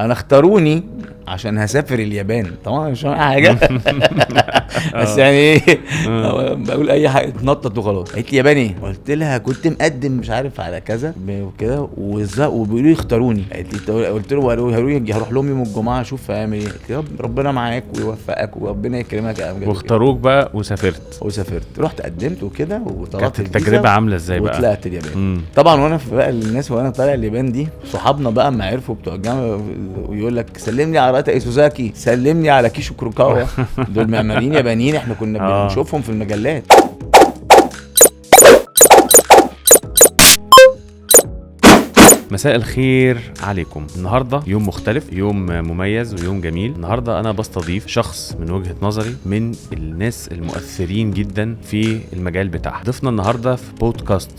انا اختاروني عشان هسافر اليابان، طبعا مش فاهم حاجه بس يعني ايه بقول اي حاجه اتنطط وخلاص. قالت لي يابان ايه؟ قلت لها كنت مقدم مش عارف على كذا وكده وبيقولوا لي اختاروني. قالت لي قلت له قالوا لي هروح لهم يوم الجمعه اشوف هعمل ايه. قلت له ربنا معاك ويوفقك وربنا يكرمك يا امجد. واختاروك بقى وسافرت رحت قدمت وكده وطلعت كانت التجربه عامله ازاي بقى؟ وطلعت اليابان. طبعا وانا في بقى الناس وانا طالع اليابان دي صحابنا بقى ما عرفوا بتوع الجامعه ويقول لك سلمني على راتا ايسوزاكي، سلمني على كيشو كروكاوا. دول معماريين يابانيين احنا كنا بنشوفهم في المجلات. مساء الخير عليكم. النهارده يوم مختلف، يوم مميز ويوم جميل. النهارده انا بستضيف شخص من وجهة نظري من الناس المؤثرين جدا في المجال بتاعه. ضيفنا النهارده في بودكاست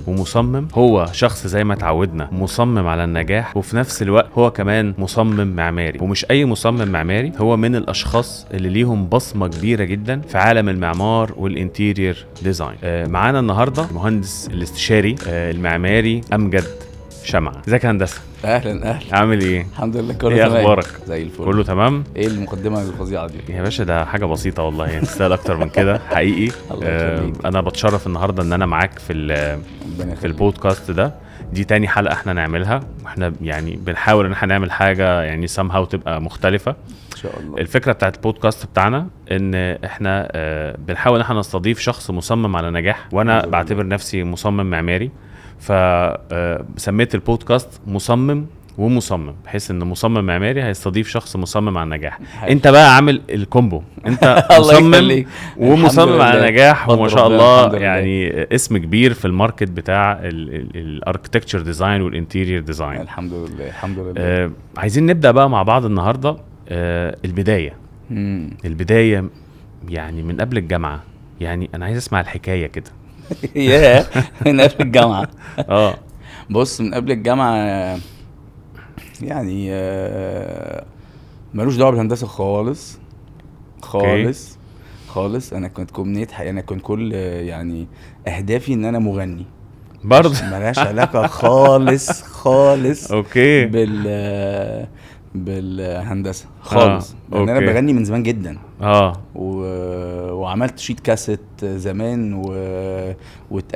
مصمم هو شخص زي ما اتعودنا مصمم على النجاح، وفي نفس الوقت هو كمان مصمم معماري، ومش اي مصمم معماري، هو من الاشخاص اللي ليهم بصمة كبيرة جدا في عالم المعمار والانتيرير ديزاين. معانا النهارده المهندس الاستشاري المعماري امجد شمعة. ازيك يا هندسه؟ اهلا عامل ايه؟ الحمد لله كله ايه تمام. اخبارك؟ زي الفل. كله تمام. ايه المقدمه الفظيعه دي يا باشا؟ ده حاجه بسيطه والله، يعني تستاهل اكتر من كده حقيقي. انا بتشرف النهارده ان انا معاك في البودكاست ده. دي تاني حلقه احنا نعملها، واحنا يعني بنحاول ان احنا نعمل حاجه يعني somehow تبقى مختلفه ان شاء الله. الفكره بتاعت البودكاست بتاعنا ان احنا بنحاول ان احنا نستضيف شخص مصمم على نجاح، وانا بعتبر نفسي مصمم معماري، فسميت البودكاست مصمم بحيث ان مصمم معماري هيستضيف شخص مصمم على النجاح. انت بقى عامل الكومبو، انت مصمم ومصمم على نجاح، وما شاء الله يعني اسم كبير في الماركت بتاع الاركتكتشر ديزاين والانتيرير ديزاين. الحمد لله. عايزين نبدأ بقى مع بعض النهاردة. البداية يعني من قبل الجامعة، يعني انا عايز اسمع الحكاية كده. ياه من قبل الجامعة. بص، من قبل الجامعة يعني ملوش دعوة بالهندسة خالص. انا كنت انا كنت كل يعني اهدافي ان انا مغني برضه، ملهاش علاقة خالص اوكي بالهندسة خالص. لان انا بغني من زمان جدا. وعملت شيت كاسيت زمان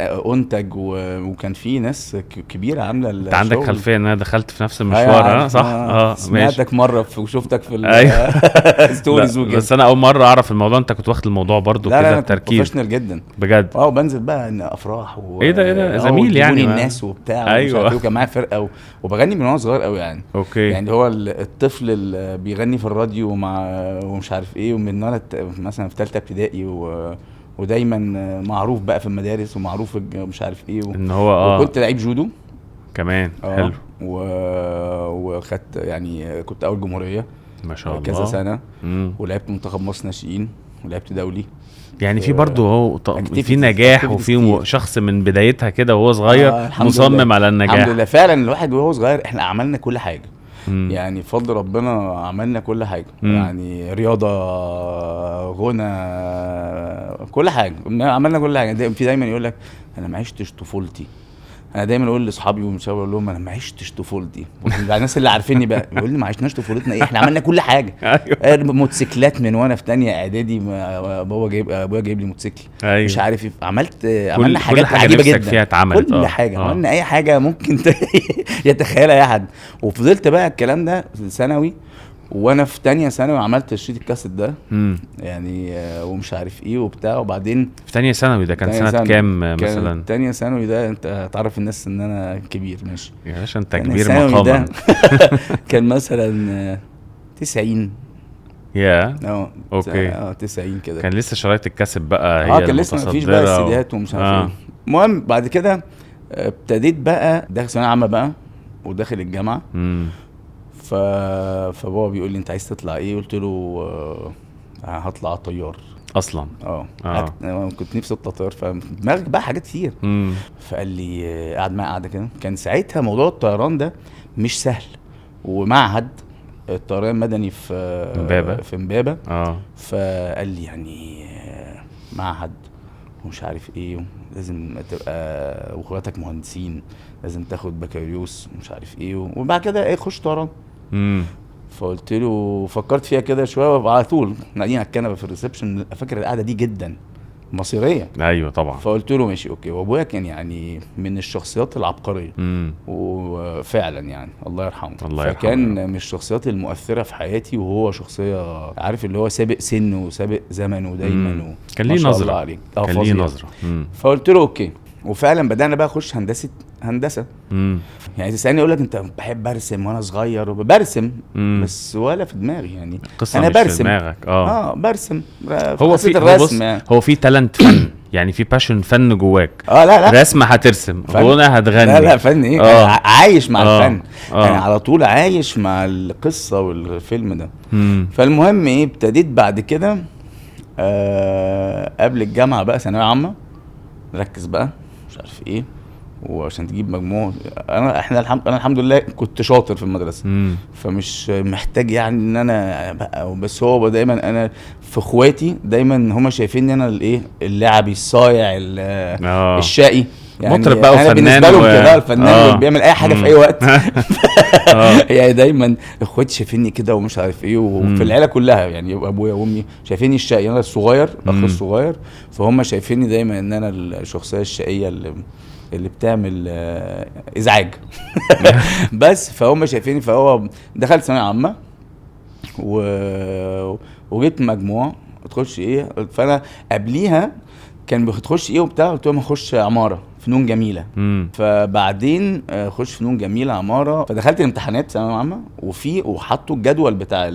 وانتج وكان في ناس كبيره عامله انت عندك خلفيه ان انا دخلت في نفس المشوار؟ صح. سمعتك مره وشفتك في الستوريز وكده، بس انا اول مره اعرف الموضوع. انت كنت واخد الموضوع برضو كده بتركيز؟ بروفيشنال جدا بجد. وبنزل بقى ان افراح ايه ده زميل يعني الناس وبتاع. وكان معايا فرقه وبغني من وانا صغير قوي يعني. يعني هو الطفل اللي بيغني في الراديو ومش عارف ايه، ومن وانا مثلا في ثالثه ابتدائي ودايما معروف بقى في المدارس ومعروف مش عارف ايه ان هو وكنت لعيب جودو كمان. حلو. وخدت يعني كنت اول جمهوريه ما شاء الله كذا سنه. ولعبت منتخب مصر ناشئين ولعبت دولي. يعني في برضه هو في نجاح وفي شخص من بدايتها كده وهو صغير مصمم على النجاح. الحمد لله. فعلا الواحد وهو صغير احنا عملنا كل حاجه. يعني بفضل ربنا عملنا كل حاجه. يعني رياضه، غنى، كل حاجه عملنا كل حاجه. في دايما يقول لك انا ما عشتش طفولتي. انا دايما اقول لاصحابي ومشاور اقول لهم انا ما عشتش طفولتي. الناس اللي عارفيني بقى يقول لي ما عشناش طفولتنا ايه، احنا عملنا كل حاجه. موتوسيكلات من وانا في تانية اعدادي ابويا جايب لي موتوسيكل. مش عارف ايه. عملنا حاجات عجيبه جدا فيها اتعملت. كل حاجه عملنا اي حاجه ممكن يتخيلها اي حد. وفضلت بقى الكلام ده في ثانوي، وانا في تانية ثانوي عملت الشريط الكاسيت ده. يعني ومش عارف ايه وبتاع. وبعدين في تانية ثانوي ده كان سنة كام مثلا؟ تانية ثانوي ده انت هتعرف الناس ان انا كبير. ماشي يا باشا انت كبير مقاما. كان مثلا 90. اوكي 90 كده. كان لسه شرايط الكاسيت بقى هي كان لسه مفيش بقى السيديات ومش عارف ايه. المهم بعد كده ابتديت بقى داخل ثانويه عامه بقى وداخل الجامعه. فبابا بيقول لي انت عايز تطلع ايه؟ قلت له هطلع طيار اصلا. كنت نفسي اطلع طيار. فدماغك بقى حاجات كتير. فقال لي قعد معايا قعده كده. كان ساعتها موضوع الطيران ده مش سهل، ومعهد الطيران المدني في امبابه. فقال لي يعني معهد ومش عارف ايه، لازم تبقى واخواتك مهندسين، لازم تاخد بكالوريوس ومش عارف ايه، وبعد كده ايه خش طيران. فقلت له فكرت فيها كده شويه وعلى طول قاعدين على الكنبه في الريسبشن، فاكر القعده دي جدا مصيريه. ايوه طبعا. فقلت له ماشي اوكي. وابويا كان يعني من الشخصيات العبقريه وفعلا يعني الله يرحمه. فكان من الشخصيات المؤثره في حياتي، وهو شخصيه عارف اللي هو سابق سنه وسابق زمنه دايما كان ليه نظره، كان ليه نظره. فقلت له اوكي. وفعلا بدانا بقى اخش هندسه. يعني تسالني اقول لك انت بحب ارسم وانا صغير برسم بس ولا في دماغي يعني انا برسم في دماغك. برسم. هو في الرسم يعني. هو في تالنت فن يعني في باشن فن جواك. لا رسمه هترسم، غنى هتغني. لا فن ايه؟ عايش مع الفن. انا على طول عايش مع القصه والفيلم ده. فالمهم ايه، ابتديت بعد كده قبل الجامعه بقى ثانويه عامه، ركز بقى مش عارف ايه وعشان تجيب مجموع. انا الحمد لله كنت شاطر في المدرسه. فمش محتاج يعني ان انا بقى، بس هو دايما انا في اخواتي دايما هما شايفيني انا الايه اللاعبي الصايع الشقي يعني. مطرب بقى وفنان بالنسبه لهم كده الفنان اللي بيعمل اي حاجه في اي وقت. يعني دايما اخواتي شايفيني كده ومش عارف ايه، وفي العيله كلها يعني ابويا وامي شايفيني الشقي، انا الصغير اخ الصغير، فهم شايفيني دايما ان انا الشخصيه الشقيه اللي بتعمل ازعاج. بس فهم شايفيني. فهو دخلت ثانويه عامه وجبت مجموع تخش ايه. فانا قبليها كان بتخش ايه وبتاع، قلت لهم اخش عماره فنون جميله. فبعدين اخش فنون جميله عماره. فدخلت الامتحانات ثانويه عامه وحطوا الجدول بتاع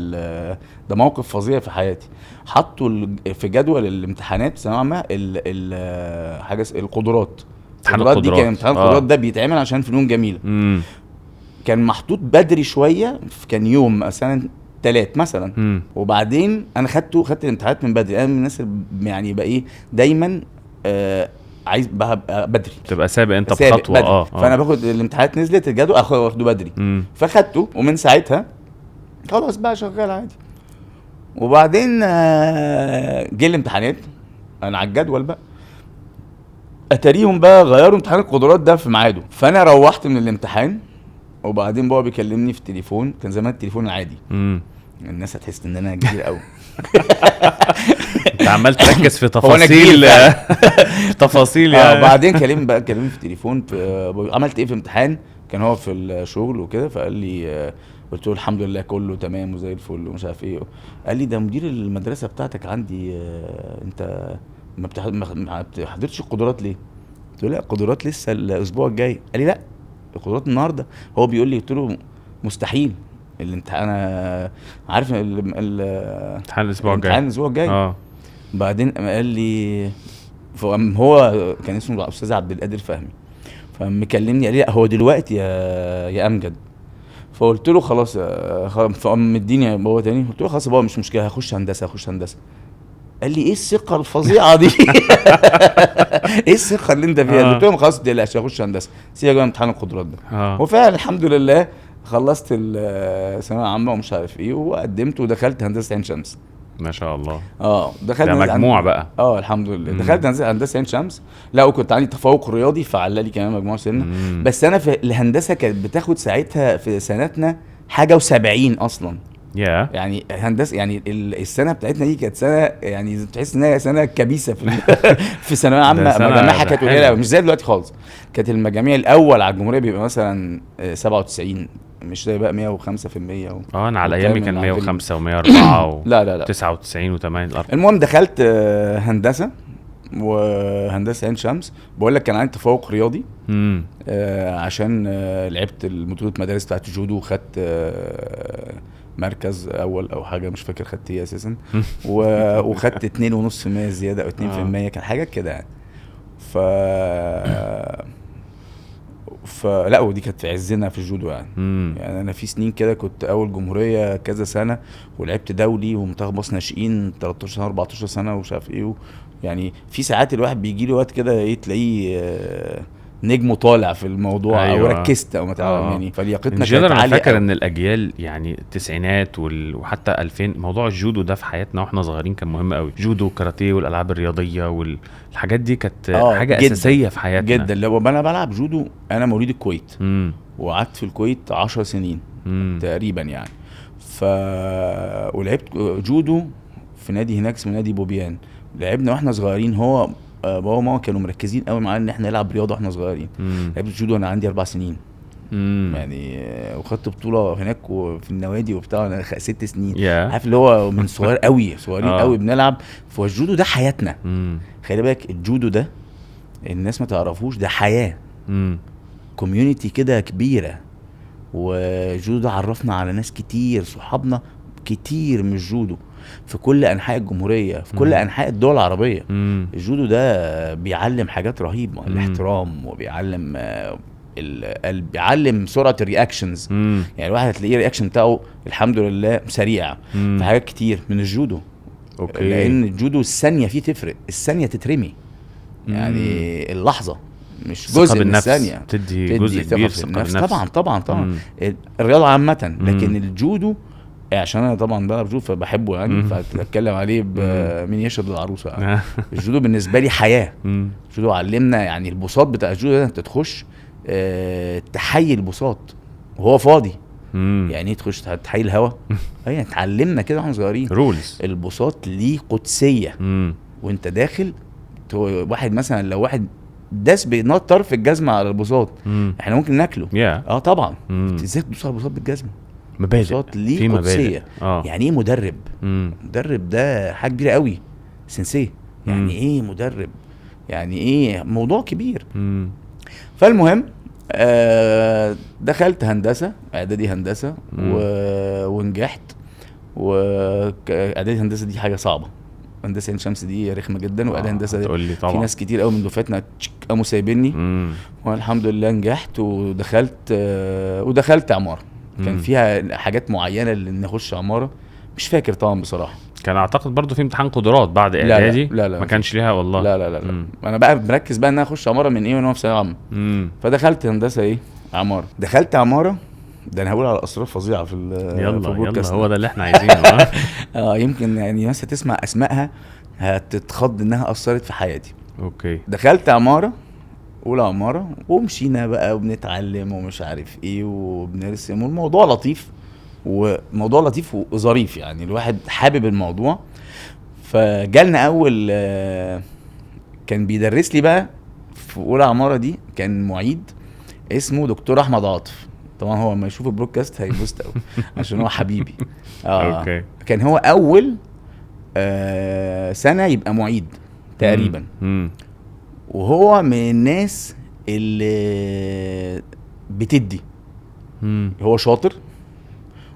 ده موقف فظيع في حياتي. حطوا في جدول الامتحانات ثانويه عامه حاجه القدرات. القدرات دي كان امتحان القدرات ده بيتعمل عشان فنون جميله. كان محطوط بدري شويه، كان يوم مثلا 3 مثلا. وبعدين انا خدت الامتحانات من بدري. انا من الناس يعني بقى ايه دايما عايز بقى بدري، تبقى سابق انت بخطوه. فانا باخد الامتحانات نزلت الجدول اخده بدري. فخدته ومن ساعتها خلاص بقى شغال عادي. وبعدين جه الامتحانات انا على الجدول بقى، اتاريهم بقى غيروا امتحان القدرات ده في ميعاده. فانا روحت من الامتحان وبعدين بابا بيكلمني في التليفون. كان زمان التليفون العادي. الناس هتحس ان انا كبير قوي. انت عمال تركز في تفاصيل تفاصيل يعني. وبعدين كلمني في التليفون عملت ايه في امتحان. كان هو في الشغل وكده، فقال لي قلت له الحمد لله كله تمام وزي الفل ومش عارف ايه. قال لي ده مدير المدرسه بتاعتك عندي، انت ما بتحضرش القدرات ليه؟ قلت له لا القدرات لسه الاسبوع الجاي. قال لي لا القدرات النهارده. هو بيقول لي، قلت له مستحيل الامتحان، انا عارف امتحان الاسبوع الجاي. الامتحان الاسبوع الجاي. بعدين قال لي هو كان اسمه الاستاذ عبد القادر فهمي، فمكلمني قال لي لا هو دلوقتي يا امجد. فقلت له خلاص فقام مديني بابا تاني. قلت له خلاص بابا مش مشكله هخش هندسه. قال لي ايه الثقه الفظيعه دي؟ ايه الثقه اللي انت فيها؟ قلت له خلاص ما تقلقش هخش هندسه، سيبك بقى امتحان القدرات ده. وفعلا الحمد لله خلصت الثانويه العامه ومش عارف ايه، وقدمت ودخلت هندسه عين شمس. ما شاء الله. دخلت ده مجموع بقى. الحمد لله. دخلت هندسه عين شمس. لا وكنت عندي تفوق رياضي فعلى لي كمان مجموع سنه. بس انا في الهندسه كانت بتاخد ساعتها في سنتنا حاجه و70 اصلا. يعني هندسه يعني السنه بتاعتنا دي كانت سنه يعني تحس انها سنه كبيسه في ثانويه عامه. مجاميعها كانت قليله مش زي دلوقتي خالص. كانت المجاميع الاول على الجمهوريه بيبقى مثلا 97 مش زي بقى 105%. انا على ايامي كان 105 و104 لا 99 و8. المهم دخلت هندسه وهندسه عين شمس. بقول لك كان عندي تفوق رياضي عشان لعبت البطوله مدارس بتاعت الجودو وخدت مركز اول او حاجه مش فاكر خدت ايه اساسا. وخدت 2.5% زياده او 2%. كان حاجه كده يعني. فلا ودي كانت في عزنا في الجودو يعني. يعني انا في سنين كده كنت اول جمهوريه كذا سنه ولعبت دولي ومنتخب مصر ناشئين 13 سنه 14 سنه ومش عارف ايه. يعني في ساعات الواحد بيجي له وقت كده ايه تلاقيه نجمه طالع في الموضوع. او ركزت او ما تعرف يعني. فلياقتنا كانت عاليه. انا فاكر ان الاجيال يعني التسعينات وحتى 2000 موضوع الجودو ده في حياتنا واحنا صغيرين كان مهم قوي. جودو كاراتيه والالعاب الرياضيه والحاجات دي كانت حاجه جداً اساسيه في حياتنا جدا. لو انا بلعب جودو انا مواليد الكويت وقعدت في الكويت 10 سنين تقريبا يعني. ولعبت جودو في نادي هناك اسمه نادي بوبيان. لعبنا واحنا صغيرين، هو بابا وماما كانوا مركزين قوي معانا ان احنا نلعب رياضه واحنا صغيرين. لعبت جودو وانا عندي 4 سنين يعني، وخدت بطوله هناك وفي النوادي وبتاع انا 6 سنين. عارف اللي هو من صغير قوي، صغيرين قوي بنلعب. فالجودو ده حياتنا. خلي بالك الجودو ده الناس ما تعرفوش، ده حياه كوميونيتي كده كبيره. والجودو ده عرفنا على ناس كتير، صحابنا كتير من الجودو في كل انحاء الجمهوريه، في كل انحاء الدول العربيه. الجودو ده بيعلم حاجات رهيبه، الاحترام، وبيعلم بيعلم سرعه الرياكشنز. يعني الواحد هتلاقيه الرياكشن بتاعه الحمد لله سريع في حاجات كتير من الجودو. أوكي. لان الجودو الثانيه فيه تفرق، الثانيه تترمي يعني اللحظه مش جزء من الثانيه، تدي جزء كبير ثقه بالنفس. طبعا الرياضه عامه. لكن الجودو عشان انا طبعا بلعب جودو فبحبه يعني، فاتكلم عليه بمين يشهد العروسه يعني. الجودو بالنسبه لي حياه. الجودو علمنا يعني البساط بتاع الجودو ده، انت تخش تحيي البساط وهو فاضي. يعني ايه تخش تحيي الهوا؟ يعني اتعلمنا كده واحنا صغيرين رولز. البساط ليه قدسيه. وانت داخل واحد مثلا لو واحد داس بنط طرف الجزمه على البساط احنا ممكن ناكله. طبعا ازاي تدوس على البساط بالجزمه؟ مبادئ ليه قدسيه. يعني ايه مدرب؟ مدرب ده حاجه كبيره قوي، سنسيه. يعني ايه مدرب؟ يعني ايه موضوع كبير. فالمهم دخلت هندسه، اعدادي هندسه ونجحت. واعدادي هندسه دي حاجه صعبه، هندسه عين شمس دي رخمه جدا. واعدادي هندسه دي في ناس كتير قوي من دفعتنا قاموا سايبيني. والحمد لله نجحت ودخلت عماره. كان فيها حاجات معينه اللي نخش عماره، مش فاكر طبعا بصراحه. كان اعتقد برضو في امتحان قدرات بعد اعدادي. لا ما كانش ليها والله. لا. انا بقى مركز بقى ان انا اخش عماره من وانا في ثانويه عامه. فدخلت هندسه عماره. دخلت عماره. ده انا هقول على اسرار فظيعه في يلا هو ده اللي احنا عايزينه. يمكن يعني الناس هتسمع اسمائها هتتخض انها اثرت في حياتي. اوكي. دخلت عماره، اولى عماره، ومشينا بقى وبنتعلم ومش عارف ايه وبنرسم، والموضوع لطيف وظريف يعني، الواحد حابب الموضوع. فجالنا اول كان بيدرس لي بقى في اولى عماره دي، كان معيد اسمه دكتور احمد عاطف. طبعا هو لما يشوف البرودكاست هيبوست قوي عشان هو حبيبي. اوكي. كان هو اول سنه يبقى معيد تقريبا. وهو من الناس اللي بتدي. هو شاطر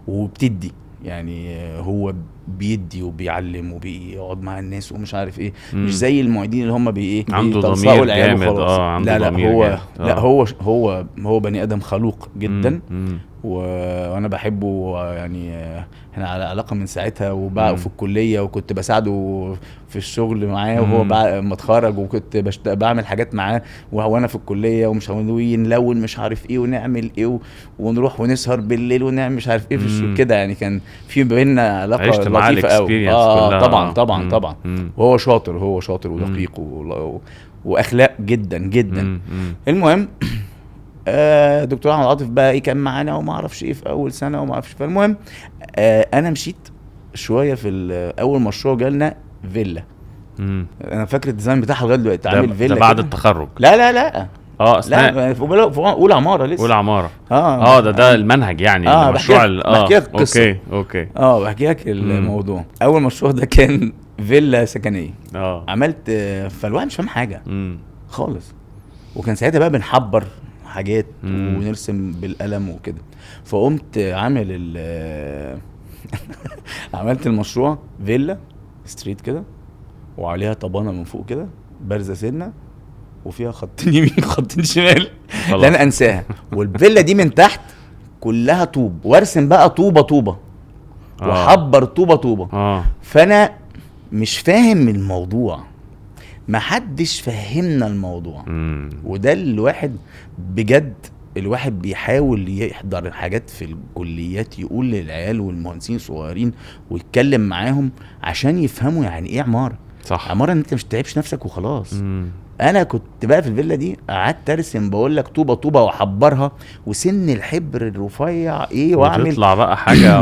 وبتدي يعني، هو بيدي وبيعلم وبيقعد مع الناس ومش عارف ايه. مش زي المعيدين اللي هم عنده ضمير جامد. لا هو بني ادم خلوق جدا. وانا بحبه يعني، احنا على علاقه من ساعتها. وبقى في الكليه وكنت بساعده في الشغل معاه، وهو ما اتخرج وكنت بعمل حاجات معاه وانا في الكليه، ومش نلون مش عارف ايه ونعمل ايه ونروح ونسهر بالليل ونعمل مش عارف ايه في الشغل كده يعني. كان في بيننا علاقه لطيفه قوي. طبعا. وهو شاطر ودقيق واخلاق جدا جدا. المهم دكتور احمد عاطف بقى كان معانا وما اعرفش ايه في اول سنه وما اعرفش. فالمهم انا مشيت شويه في اول مشروع جالنا فيلا. انا فاكر الديزاين بتاعها لغايه دلوقتي، عامل فيلا ده بعد كده. التخرج؟ لا لا في اولى عماره لسه. اولى عماره. ده المنهج يعني. المشروع بحكي لك قصه. اوكي. بحكي لك الموضوع. اول مشروع ده كان فيلا سكنيه. عملت فالواحد مش فاهم حاجه خالص. وكان ساعتها بقى بنحبر حاجات ونرسم بالقلم وكده. فقمت عامل عملت المشروع فيلا ستريت كده، وعليها طبانه من فوق كده بارزه سنه، وفيها خطين يمين خطين شمال لا انا انساها. والفيلا دي من تحت كلها طوب، وارسم بقى طوبه وحبر طوبه. فانا مش فاهم الموضوع، ما حدش فهمنا الموضوع. وده الواحد بجد، الواحد بيحاول يحضر الحاجات في الكليات، يقول للعيال والمهندسين صغيرين ويتكلم معاهم عشان يفهموا يعني ايه عمارة. صح. عمارة ان انت مش تعبش نفسك وخلاص. انا كنت بقى في الفيلا دي قعدت ارسم، بقول لك طوبه طوبه واحبرها، وسن الحبر الرفيع ايه واعمل، وتطلع بقى حاجه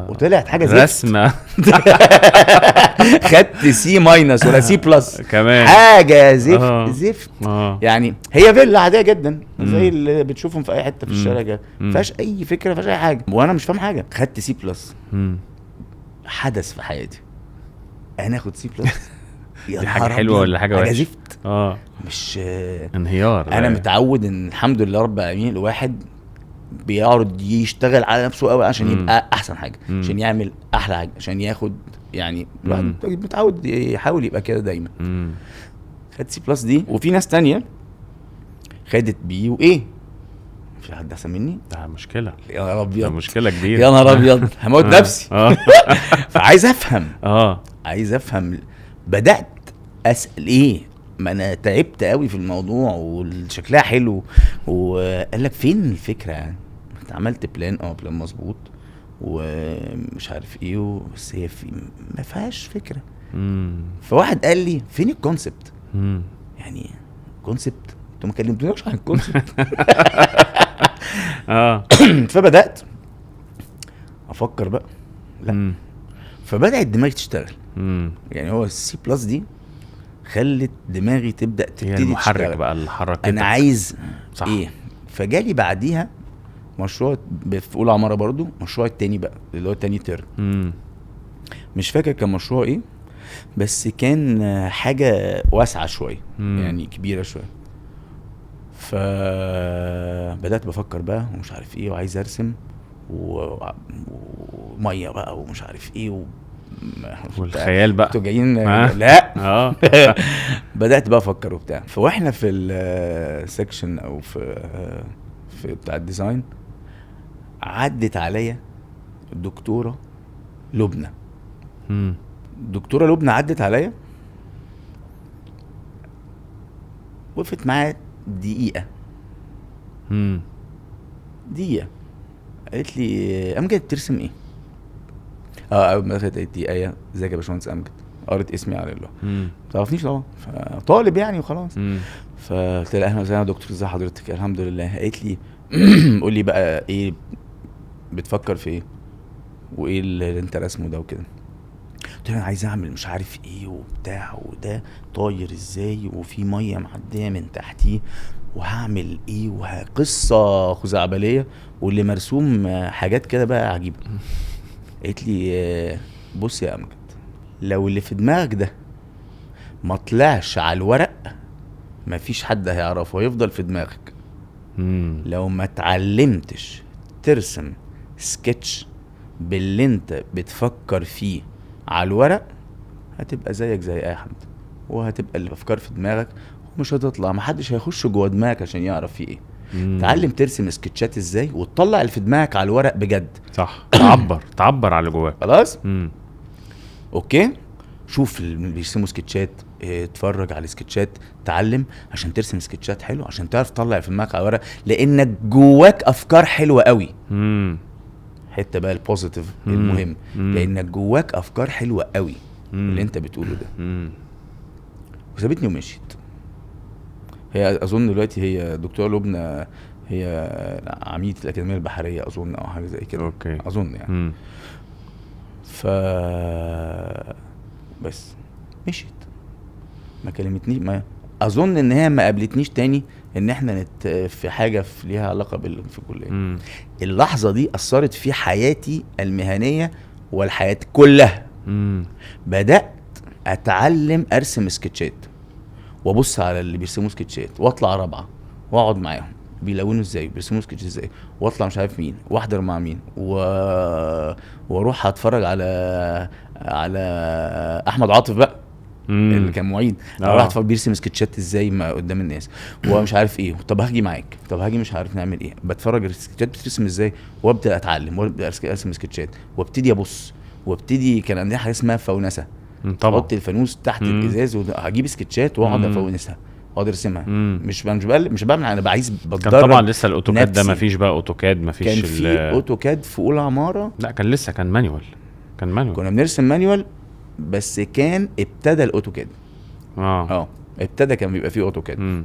وطلعت حاجه زفت. رسمه خدت سي ماينس ولا سي بلس كمان. حاجه زفت آه. زفت. اه يعني هي فيلا عاديه جدا زي مم. اللي بتشوفهم في اي حته في الشارع كده، مم. فيهاش اي فكره، فيهاش اي حاجه، وانا مش فاهم حاجه. خدت سي بلس، مم. حدث في حياتي انا اخد سي بلس. دي حاجه حلوه ولا حاجه حاجه وحشه؟ زفت، اه مش انهيار. انا متعود ان الحمد لله رب العالمين الواحد بيقعد يشتغل على نفسه قوي عشان مم. يبقى احسن حاجه، مم. عشان يعمل احلى حاجه، عشان ياخد يعني الواحد مم. متعود يحاول يبقى كده دايما. مم. خدت سي بلس دي، وفي ناس تانية خدت بي وايه، في حد احسن مني؟ ده مشكله، يا نهار ده ابيض، مشكله كبيره. يا نهار ابيض، هموت نفسي. اه فعايز افهم، اه عايز افهم. بدات اسال ايه، ما انا تعبت قوي في الموضوع وشكلها حلو، وقال لك فين الفكره يعني؟ انت عملت بلان، بلان مظبوط ومش عارف ايه، بس هي ما فيهاش فكره. مم. فواحد قال لي فين الكونسبت؟ مم. يعني كونسبت، انتوا ما كلمتونيش عن الكونسبت. اه فبدات افكر بقى، لا. مم. فبدات دماغي تشتغل. مم. يعني هو السي بلس دي خلت دماغي تبدا هي تبتدي المحرك تشتغل بقى اللي حركتك. انا عايز صح. ايه. فجالي بعديها مشروع في اولى عماره برضو، مشروع التاني بقى اللي هو تاني ترم، مم. مش فاكر كان مشروع ايه، بس كان حاجه واسعه شويه، مم. يعني كبيره شويه. فبدات بفكر بقى ومش عارف ايه، وعايز ارسم وميه بقى ومش عارف ايه والخيال بقى انتوا جايين آه. لا. اه بدات بقى افكر وبتاع. فواحنا في السكشن او في بتاع الديزاين، عدت عليا الدكتوره لبنى. مم. الدكتوره لبنى عدت عليا، وقفت معايا دقيقه، مم. دقيقه، قالت لي امجد بترسم ايه؟ اول ما دخلت قالت لي ايه، ازيك يا باشمهندس امجد؟ قريت اسمي على اللوحه، مم. ما تعرفنيش طبعا، فطالب يعني وخلاص. مم. فقلت لها اهلا وسهلا يا دكتور، ازي حضرتك؟ الحمد لله. قالت لي قول لي بقى ايه بتفكر في ايه، وايه اللي انت رسمه ده وكده. قلت لها انا عايز اعمل مش عارف ايه وبتاع، وده طاير ازاي وفي ميه معديه من تحتيه، وهعمل ايه، وقصه خزعبليه، واللي مرسوم حاجات كده بقى عجيبه. قالت لي بص يا امجد، لو اللي في دماغك ده ما طلعش على الورق مفيش حد هيعرفه، هيفضل في دماغك. مم. لو ما اتعلمتش ترسم سكتش باللي انت بتفكر فيه على الورق، هتبقى زيك زي اي حد، وهتبقى الافكار في دماغك ومش هتطلع، محدش هيخش جوه دماغك عشان يعرف فيه ايه. مم. تعلم ترسم سكتشات ازاي وتطلع اللي في دماغك على الورق بجد. صح. تعبر على اللي جواك. خلاص مم. اوكي. شوف اللي بيرسموا سكتشات، اتفرج على سكتشات، تعلم عشان ترسم سكتشات حلو، عشان تعرف تطلع في دماغك على ورق، لانك جواك افكار حلوه قوي. مم. حته بقى البوزيتيف مم. المهم، مم. لانك جواك افكار حلوه قوي اللي انت بتقوله ده. مم. وسابتني ومشيت. هي اظن دلوقتي هي دكتوره لبنى، هي عميدة الأكاديمية البحرية أظن، أو حاجة زي كده. اوكي. أظن يعني. مم. بس مشيت، ما كلمتنيش، ما اظن ان هي ما قابلتنيش تاني ان احنا في حاجه في ليها علاقه في الكليه. مم. اللحظه دي اثرت في حياتي المهنيه والحياه كلها. مم. بدات اتعلم ارسم سكتشات، وابص على اللي بيرسموا سكتشات، واطلع رابعه واقعد معاهم بيلونوا ازاي، بيرسموا سكتش ازاي، واطلع مش عارف مين، واحضر مع مين، واروح اتفرج على احمد عاطف بقى اللي كان معيد. اروح اتفرج بيرسم سكتشات ازاي ما قدام الناس، ومش عارف ايه. طب هاجي معاك، طب هاجي مش عارف نعمل ايه، بتفرج السكتشات بترسم ازاي، وابدا اتعلم، وابدا ارسم سكتشات، وابتدي ابص، وابتدي. كان عندنا حاجه اسمها فونسه، طبعا احط الفانوس تحت الازاز وهجيب سكتشات واقعد افونسها واقعد ارسمها. مش بعمل، انا عايز بتدرب. كان طبعا لسه الاوتوكاد ده نفسي. مفيش بقى اوتوكاد، مفيش كان في اوتوكاد في اولى عماره. لا كان لسه كان مانيوال كنا بنرسم مانيوال، بس كان ابتدى الاوتوكاد. ابتدى كان بيبقى فيه اوتوكاد.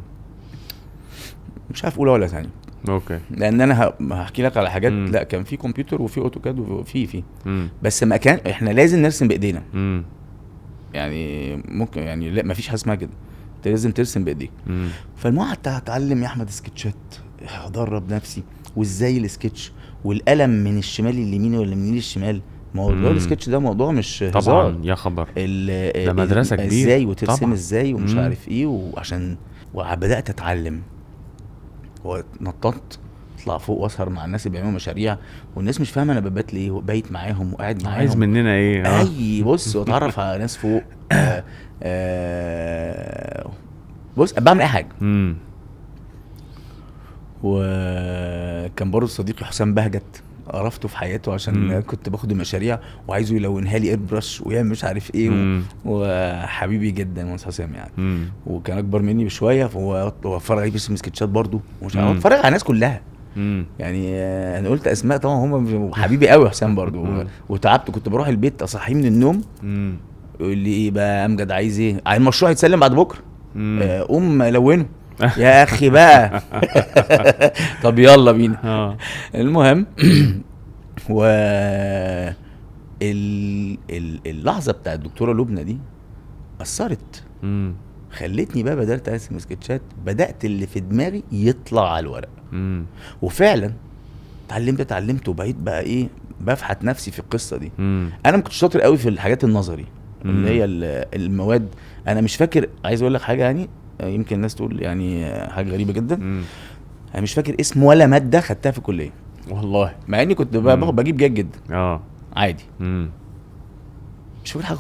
مش عارف اولى ولا ثانيه. اوكي. لان انا هحكي لك على حاجات. لا كان في كمبيوتر وفي اوتوكاد وفي بس ما كان احنا لازم نرسم بايدينا. يعني ممكن يعني لا ما فيش حاجه اسمها كده، انت لازم ترسم بايديك. فالمهم قعدت اتعلم يا احمد سكتشات، ادرب نفسي وازاي السكتش والقلم من الشمال لليمين ولا من اليمين للشمال. موضوع السكتش ده موضوع مش هزار طبعا يا خبر، ده مدرسه كبيره ازاي وترسم طبعا. ازاي ومش عارف ايه. وعشان وبدات اتعلم ونططت اطلع فوق واسهر مع الناس اللي بيعملوا مشاريع، والناس مش فاهمه انا ببات ليه وبايت معاهم وقاعد معاهم. عايز مننا ايه؟ اي بص واتعرف على ناس فوق. بص بعمل اي حاجه. وكان برضه صديقي حسام بهجت عرفته في حياته عشان كنت باخد المشاريع وعايزه يلونها لي ايربرش ويعمل مش عارف ايه. وحبيبي جدا مهندس حسام يعني. وكان اكبر مني بشويه، فهو اتفرج عليه بيرسم سكتشات برضه ومش عارف اتفرج على الناس كلها. يعني انا قلت اسماء طبعا، هم حبيبي قوي حسام برضه. وتعبت، كنت بروح البيت اصحيه من النوم يقول لي ايه بقى امجد عايز ايه؟ عايز المشروع يتسلم بعد بكره. قوم لونه يا اخي بقى. طب يلا بينا. المهم و اللحظه بتاع الدكتوره لبنى دي اثرت، خلتني بقى بدات ارسم سكتشات، بدات اللي في دماغي يطلع على الورق. وفعلا اتعلمت وبقيت بقى ايه بفحت نفسي في القصه دي. انا ما كنتش شاطر قوي في الحاجات النظري اللي هي المواد. انا مش فاكر، عايز اقول لك حاجه يعني يمكن الناس تقول يعني حاجه غريبه جدا. انا مش فاكر اسم ولا ماده خدتها في الكليه والله، مع اني كنت بجيب جيد جدا عادي. مش فاكر حاجه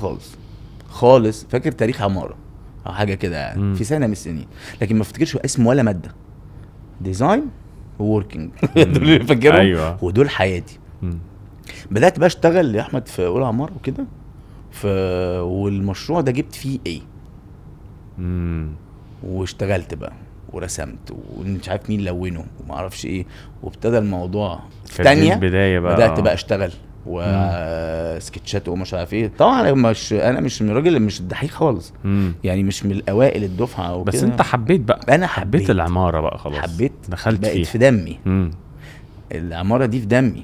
خالص. فاكر تاريخ عماره او حاجه كده يعني في سنه من السنين، لكن ما افتكرش اسم ولا ماده. ديزاين ووركينج دول اللي فاكرهم. أيوة. ودول حياتي. بدات بقى اشتغل يا احمد في اولى عماره وكده، والمشروع ده جبت فيه ايه. واشتغلت بقى ورسمت ومش عارف مين لونه وما اعرفش ايه، وابتدى الموضوع في تانية البدايه بقى. بدات بقى اشتغل وسكتشات ومش عارف ايه. طبعا انا مش من الراجل اللي مش الدحيح خالص. يعني مش من الاوائل الدفعه او بس كده. انت حبيت بقى، انا حبيت العماره بقى خلاص، حبيت دخلت بقت فيه في دمي. العماره دي في دمي.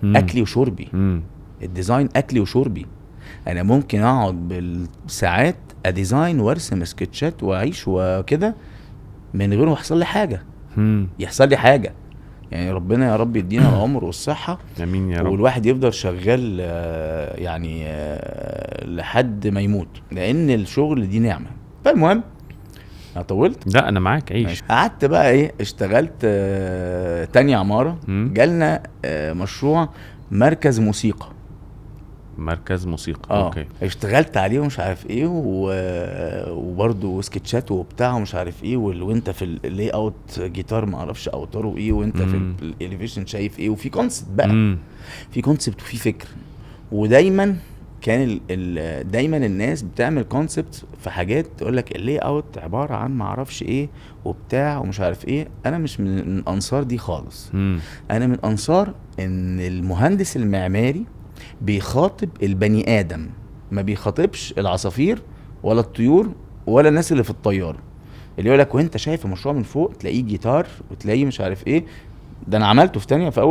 اكلي وشربي. الديزاين اكلي وشربي. انا ممكن اقعد بالساعات اديزاين وارسم سكتشات واعيش وكده من غير ما يحصل لي حاجه. يحصل لي حاجه يعني ربنا يا رب يدينا العمر والصحه. امين يا رب. والواحد يفضل شغال يعني لحد ما يموت، لان الشغل دي نعمه. فالمهم انا طولت. لا انا معاك، عيش. قعدت بقى ايه اشتغلت تاني عماره. جالنا مشروع مركز موسيقى. اوكي. اشتغلت عليه ومش عارف ايه وبرده سكتشات وبتاع ومش عارف ايه. وانت في اللي اوت جيتار ما اعرفش اوتاره ايه، وانت في الاليفيشن شايف ايه، وفي كونسبت بقى. في كونسبت وفي فكر. ودايما كان دايما الناس بتعمل كونسبت في حاجات تقول لك اللي اوت عباره عن ما اعرفش ايه وبتاع ومش عارف ايه. انا مش من انصار دي خالص. انا من انصار ان المهندس المعماري بيخاطب البني ادم، ما بيخاطبش العصافير ولا الطيور ولا الناس اللي في الطياره. اللي يقول لك وانت شايف المشروع من فوق تلاقيه جيتار وتلاقيه مش عارف ايه. ده انا عملته في تانية في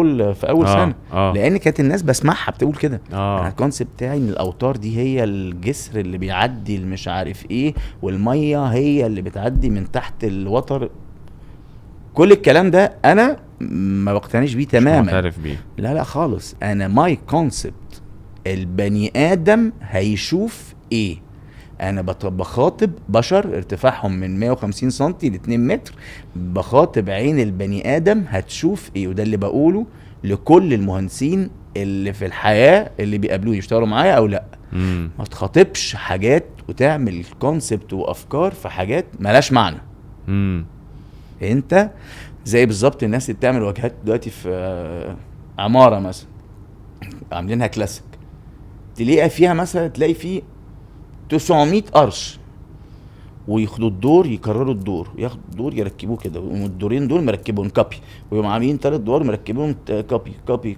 اول سنه. لان كانت الناس بسمعها بتقول كده. انا الكونسيبت بتاعي ان الاوتار دي هي الجسر اللي بيعدي مش عارف ايه، والميه هي اللي بتعدي من تحت الوتر. كل الكلام ده انا ما بقتنعش بيه تماما. مش معترف بيه. لا خالص. انا ماي كونسبت البني ادم هيشوف ايه. انا بخاطب بشر ارتفاعهم من 150 سنتي ل 2 متر. بخاطب عين البني ادم هتشوف ايه. وده اللي بقوله لكل المهندسين اللي في الحياه اللي بيقابلوني يشتغلوا معايا او لا. ما تخاطبش حاجات وتعمل كونسبت وافكار في حاجات ملاش معنى. انت زي بالظبط الناس اللي بتعمل واجهات دلوقتي في عماره مثلا عاملينها كلاسيك، تلاقي فيها مثلا تلاقي فيه 900 قرش، وياخدوا الدور يكرروا الدور، ياخدوا الدور يركبوه كده، والدورين دول مركبهم كابي، ويقوموا عاملين 3 ادوار مركبهم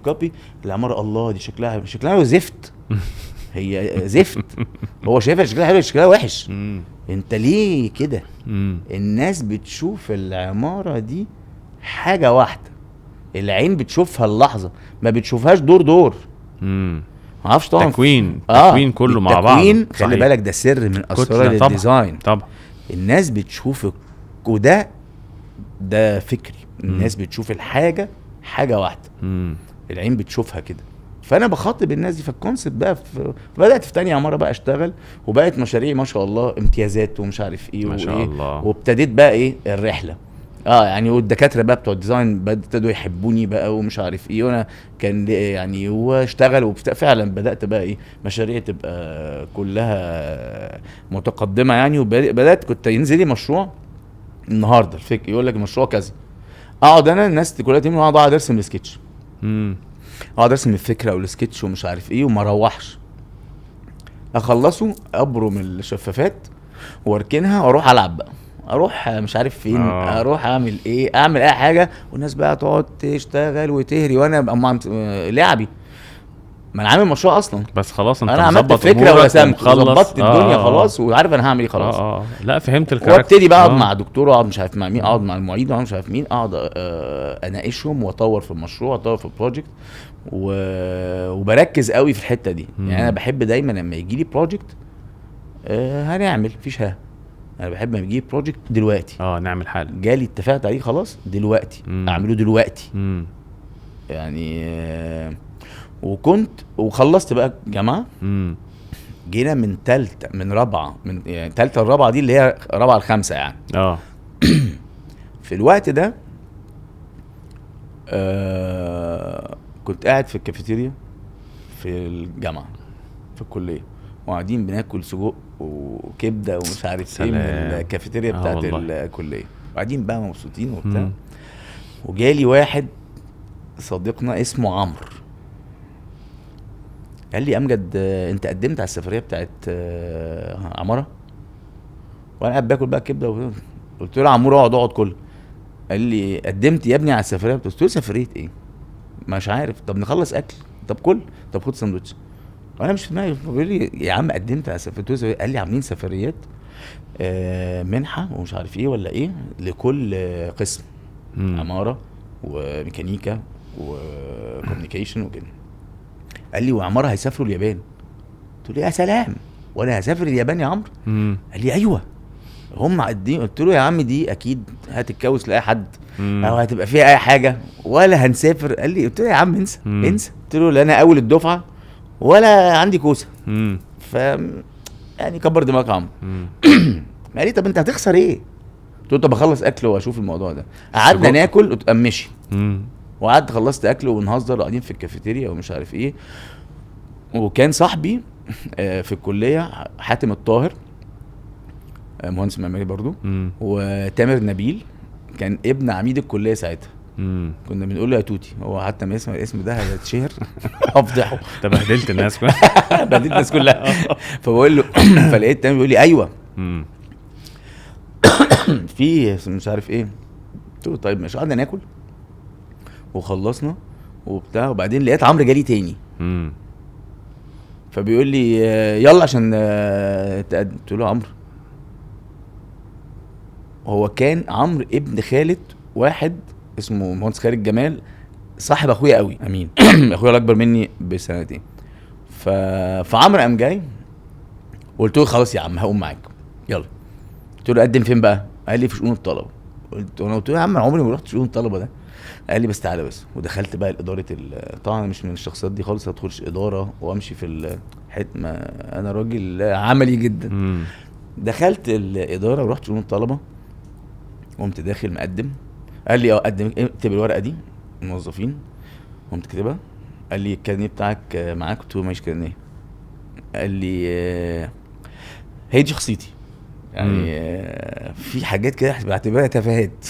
كابي. العماره الله دي شكلها زفت. هي زفت. هو شايفها شكلها حلو شكلها وحش. انت ليه كده؟ الناس بتشوف العمارة دي حاجة واحدة، العين بتشوفها اللحظة، ما بتشوفهاش دور. معرفش طبعا تكوين كله مع بعض. خلي بالك ده سر من اسرار الديزاين. طبعا الناس بتشوف، وده فكري، الناس بتشوف الحاجة حاجة واحدة. العين بتشوفها كده. فانا بخاطب الناس دي. فالكونسبت بقى بدات في تانية عمارة بقى اشتغل، وبقت مشاريع ما شاء الله امتيازات ومش عارف ايه ما شاء الله. وابتديت بقى ايه الرحله. يعني والدكاتره بقى بتوع الديزاين ابتدوا يحبوني بقى ومش عارف ايه، وانا كان يعني واشتغل فعلا بدات بقى ايه مشاريع تبقى كلها متقدمه يعني. وبدات كنت ينزل لي مشروع النهارده الفكر يقول لك مشروع كذا، اقعد انا الناس كلها تيجي اقعد ارسم السكتش، اقعد ارسم الفكره والسكتش ومش عارف ايه، وما اروحش اخلصه ابرم الشفافات واركنها واروح العب بقى، اروح مش عارف فين اروح اعمل ايه، اعمل اي حاجه، والناس بقى تقعد تشتغل وتهري، وانا لعبي. ما انا عامل مشروع اصلا، بس خلاص انت انا عملت فكره ورسمت وظبطت الدنيا خلاص، وعارف انا هعمل ايه خلاص. لا فهمت الكاركتر. وابتدي بقى اقعد مع دكتور، اقعد مش عارف مع مين، اقعد مع المعيد، اقعد مش عارف مين، اقعد اناقشهم واطور في المشروع، اطور في البروجكت، وبركز قوي في الحته دي. يعني انا بحب دايما لما يجي لي بروجكت هنعمل مفيش انا بحب لما يجي لي بروجكت دلوقتي نعمل حال جالي اتفقت عليه خلاص دلوقتي اعمله دلوقتي. يعني وخلصت بقى جامعه. جينا من تالتة من رابعه، من يعني تالتة الرابعه دي اللي هي رابعه الخامسه يعني. في الوقت ده كنت قاعد في الكافيتيريا في الجامعه في الكليه، وقاعدين بناكل سجق وكبده ومش عارف ايه من الكافيتيريا بتاعت الكليه، وقاعدين بقى مبسوطين وبتاع. وجالي واحد صديقنا اسمه عمرو، قال لي امجد انت قدمت على السفريه بتاعت عماره؟ وانا قاعد باكل بقى كبده قلت له عمرو اقعد كل. قال لي قدمت يا ابني على السفريه؟ قلت له سفريه ايه؟ مش عارف. طب نخلص اكل، طب كل، طب خد ساندوتش. وانا مش في دماغي. بيقول لي يا عم قدمت على سفريه. قال لي عاملين سفريات منحه ومش عارف ايه ولا ايه لكل قسم، عماره وميكانيكا وكوميونيكيشن وكده. قال لي وعماره هيسافروا اليابان. قلت له يا سلام، وانا هسافر اليابان يا عمرو؟ قال لي ايوه هم قاعدين. قلت له يا عم دي اكيد هتتجوز لاي حد او هتبقى فيها اي حاجه ولا هنسافر. قال لي قلت له يا عم انسى انسى. قلت له لا انا اول الدفعه ولا عندي كوسه. ف يعني كبر دماغك يا عمرو. قال لي طب انت هتخسر ايه؟ قلت له طب اخلص اكل واشوف الموضوع ده. قعدنا ناكل وتقمشي، وقعدت خلصت اكل ونهزر قاعدين في الكافيتيريا ومش عارف ايه. وكان صاحبي في الكليه حاتم الطاهر مهندس معماري برضو، وتامر نبيل كان ابن عميد الكليه ساعتها. كنا بنقول له يا توتي، هو حتى ما اسمه الاسم ده هيتشهر افضحه. انت بهدلت الناس كلها. بهدلت الناس كلها. فبقول له فلقيت تامر بيقول لي ايوه في مش عارف ايه. قلت له طيب ماشي. قعدنا ناكل وخلصنا وبتاع، وبعدين لقيت عمرو جالي تاني. فبيقول لي يلا عشان تقدم. قلت له عمرو، هو كان عمرو ابن خالة واحد اسمه مهندس خالد جمال صاحب اخويا قوي امين. اخويا الاكبر مني بسنتين. فعمرو قام جاي وقلت له خلاص يا عم هقوم معاك يلا. قلت له اقدم فين بقى؟ قال لي في شؤون الطلبه. قلت له يا عم عمري ما رحت شؤون الطلبه ده. قال لي بس تعالى بس. ودخلت بقى الاداره. طبعا مش من الشخصيات دي خالص هتخش اداره وامشي في الحته، ما انا راجل عملي جدا. دخلت الاداره ورحت شؤون الطلبه، قمت داخل مقدم. قال لي قدم اكتب الورقه دي الموظفين. قمت كاتبها. قال لي الكارنيه بتاعك معاك؟ قلت له ماشي كارنيه. قال لي هي دي شخصيتي يعني في حاجات كده بعتبرها تفاهات.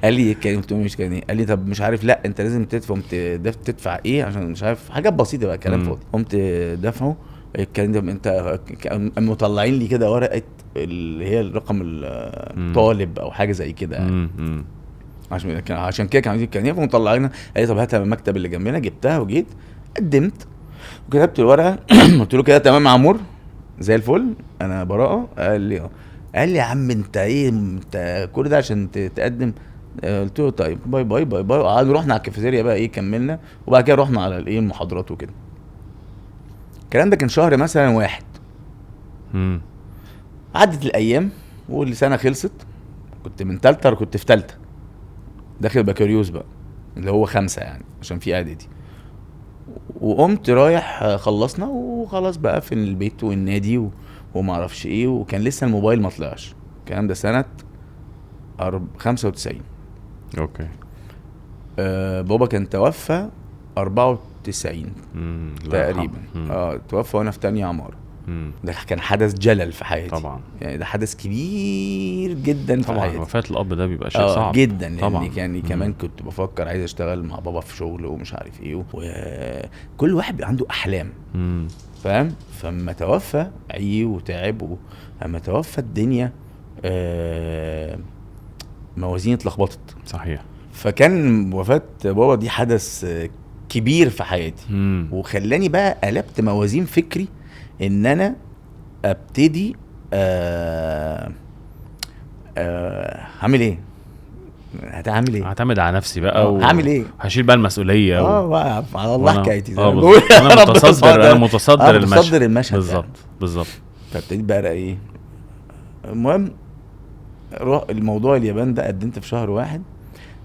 قال لي قلت له مش كارنيه. قال لي طب مش عارف لا انت لازم تدفع ايه عشان مش عارف حاجات بسيطه بقى كلام فاضي. قمت دافعه الكلام ده. انت مطلعين لي كده ورقه اللي هي الرقم الطالب او حاجه زي كده يعني. عشان كده كان عندي الكارنيه فمطلعينها. قال لي طب هاتها من المكتب اللي جنبنا. جبتها وجيت قدمت. كتبت الورقه قلت له كده تمام يا عمور زي الفل انا براءه. قال لي قال لي يا عم انت ايه انت كل ده عشان تقدم؟ قلت له طيب باي باي باي باي. قعدنا رحنا على الكافيتيريا بقى ايه كملنا، وبعد كده رحنا على الايه المحاضرات وكده. الكلام ده كان شهر مثلا 1. عدت الايام والسنه خلصت، كنت من تالتة كنت في تالتة داخل بكالوريوس بقى اللي هو 5 يعني عشان في اعدادي. وقمت رايح خلصنا وخلاص بقى في البيت والنادي وما اعرفش ايه، وكان لسه الموبايل ما طلعش. الكلام ده سنه 95. اوكي. بابا كان توفى 94 تقريبا. توفى وانا في تانية عمارة. ده كان حدث جلل في حياتي طبعا، يعني ده حدث كبير جدا في حياتي. طبعا وفاة الاب ده بيبقى شيء صعب جدا طبعا. يعني كمان كنت بفكر عايز اشتغل مع بابا في شغل ومش عارف ايه، وكل واحد بيبقى عنده احلام فاهم. فما توفى عيه وتعب، اما توفى الدنيا موازين اتلخبطت. صحيح. فكان وفاة بابا دي حدث كبير في حياتي وخلاني بقى قلبت موازين فكري ان انا ابتدي هعمل ايه، هتعمل ايه، هعتمد على نفسي بقى هعمل ايه، هشيل بقى المسؤوليه بقى على الله حكايتي انا متصدر المشهد بالظبط بالظبط. فابتديت بقى ايه. المهم الموضوع اليابان ده قدمت في شهر 1.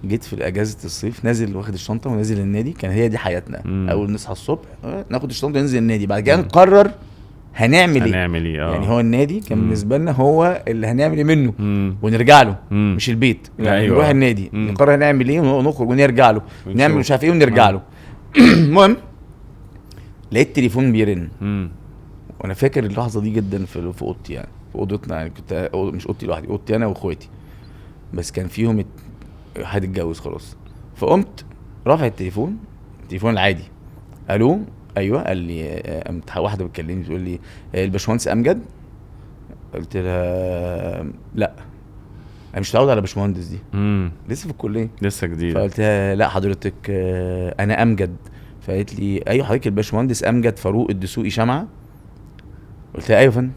جيت في اجازه الصيف نازل واخد الشنطه ونازل النادي. كان هي دي حياتنا. اول نصحى الصبح ناخد الشنطه وننزل النادي، بعد كده نقرر هنعمل ايه يعني هو النادي كان بالنسبه لنا هو اللي هنعمل ايه منه ونرجع له مش البيت يعني. نروح النادي نقرر هنعمل ايه ونخرج ونرجع له نعمل مش عارف ايه ونرجع له. لقيت التليفون بيرن وانا فاكر اللحظه دي جدا في اوضتي يعني في اوضتنا يعني. كنت مش اوضتي لوحدي، اوضتي انا واخواتي بس كان فيهم حد اتجوز خلاص. فقمت رافع التليفون العادي. الو ايوه. قال لي واحده بتكلمني بتقول لي الباشمهندس امجد. قلت لها لا انا مش متعود على باشمهندس دي لسه في الكليه لسه جديد. فقلت لها لا حضرتك انا امجد. فقالت لي ايوه حضرتك الباشمهندس امجد فاروق الدسوقي شمعه. قلت لها ايوه فندم.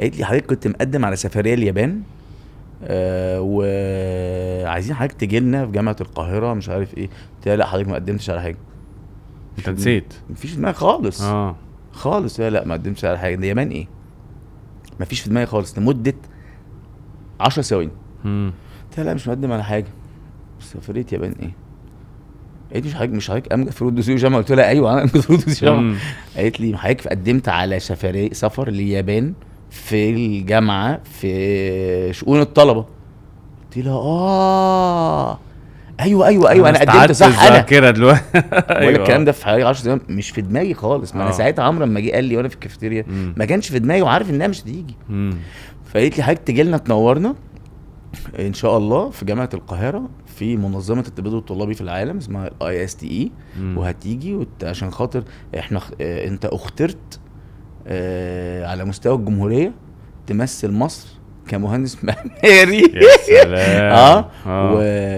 قالت لي حضرتك كنت مقدم على سفريه اليابان وعايزين حضرتك تجي لنا في جامعه القاهره مش عارف ايه. قلت لها لا حضرتك ما قدمتش على حاجه. انت نسيت؟ مفيش في دماغي خالص خالص. لا ما قدمتش على حاجه. ده يابان ايه مفيش في دماغي خالص لمده 10 ثواني. قلت لها لا مش مقدم على حاجه. سفريه يابان ايه؟ قالت لي مش حضرتك امجد فاروق الدسوقي شمعه. قلت لها ايوه انا امجد فاروق الدسوقي شمعه. قالت لي حضرتك قدمت على سفر لليابان في الجامعه في شؤون الطلبه. قلت لها ايوه انا قدمت صح. انا كده دلوقتي ايوه الكلام ده في حوالي 10 سنين مش في دماغي خالص. ما انا ساعتها عمرو لما جه قال لي وانا في الكافيتيريا ما كانش في دماغي وعارف انها مش هتيجي. فقالت لي حضرتك تجي لنا تنورنا ان شاء الله في جامعه القاهره في منظمه التبادل الطلابي في العالم اسمها ISTE وهتيجي عشان خاطر احنا انت اخترت على مستوى الجمهوريه تمثل مصر كمهندس معماري. يا سلام.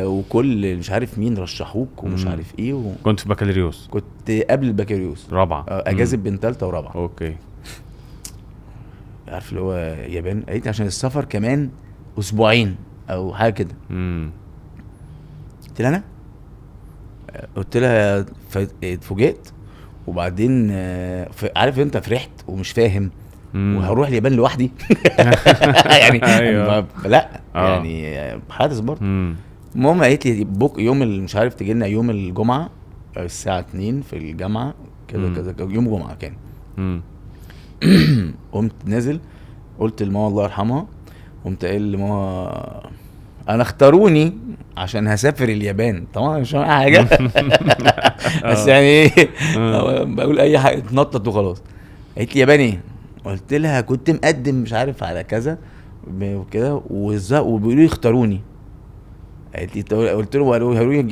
وكل مش عارف مين رشحوك ومش عارف ايه كنت في بكالوريوس؟ كنت قبل البكالوريوس رابعه. اجازه بين ثالثه ورابعه. اوكي. عارف اللي هو يابان. قالت عشان السفر كمان اسبوعين او حاجه كده. قلت لها انا قلت لها اتفوجئت. وبعدين عارف انت فرحت ومش فاهم وهروح اليابان لوحدي. يعني أيوة. لا يعني حادث برضه. المهم قالت لي يوم مش عارف تجي لنا يوم الجمعه الساعه 2 في الجامعه كده يوم جمعه كان. قمت نازل قلت لماما الله يرحمها. قمت قايل لماما انا اختاروني عشان هسافر اليابان. طبعا مش فاهم حاجه بس يعني ايه بقول اي حاجه اتنطط وخلاص. قالت لي يابان ايه؟ قلت لها كنت مقدم مش عارف على كذا وكده وبيقولوا لي اختاروني. قالت لي قلت له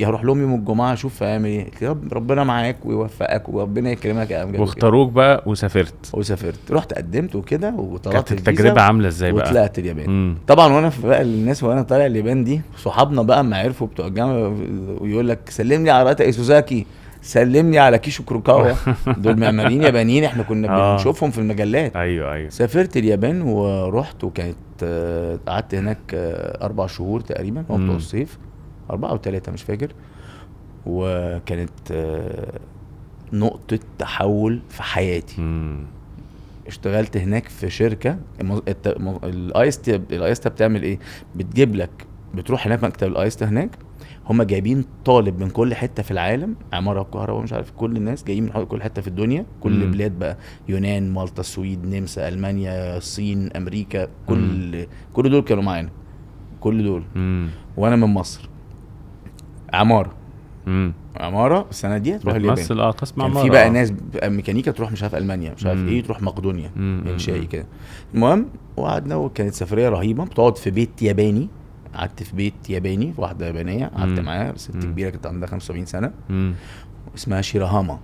هروح لهم يوم الجمعه اشوف هعمل ايه. قلت له ربنا معاك ويوفقك وربنا يكرمك يا امجد. واختاروك بقى وسافرت رحت قدمت وكده وطلعت. كانت التجربه عامله ازاي بقى؟ وطلعت اليابان. طبعا وانا في بقى الناس وانا طالع اليابان دي صحابنا بقى ما عرفوا بتوع الجامعه ويقول لك سلم لي على رأي سوزاكي سلمني على كيشو كروكاوا. دول معماريين يابانيين احنا كنا بنشوفهم في المجلات. ايوه. سافرت اليابان ورحت، وكانت قعدت هناك 4 شهور تقريبا وقت الصيف، 4 أو 3 مش فاكر. وكانت نقطة تحول في حياتي. اشتغلت هناك في شركة الايستا بتعمل ايه؟ بتجيب لك، بتروح هناك مكتب الايستا هناك، هم جايبين طالب من كل حتة في العالم، عمارة وكهرباء مش عارف، كل الناس جايين من كل حتة في الدنيا، كل بلاد بقى، يونان، مالطا، السويد، نمسا، المانيا، الصين، امريكا، كل دول كانوا معانا، كل دول. وانا من مصر، عمارة السنة دي تروح اليابان. قسم عمارة. كان في بقى ناس ميكانيكا تروح مش عارف المانيا، مش عارف ايه، تروح مقدونيا، انشائي كده. المهم وقعدنا، وكانت سفرية رهيبة. بتقعد في بيت ياباني، قعدت في بيت ياباني، واحدة يابانية قعدت معاها، ست كبيرة كانت عندها 75 سنة، اسمها شيراهاما.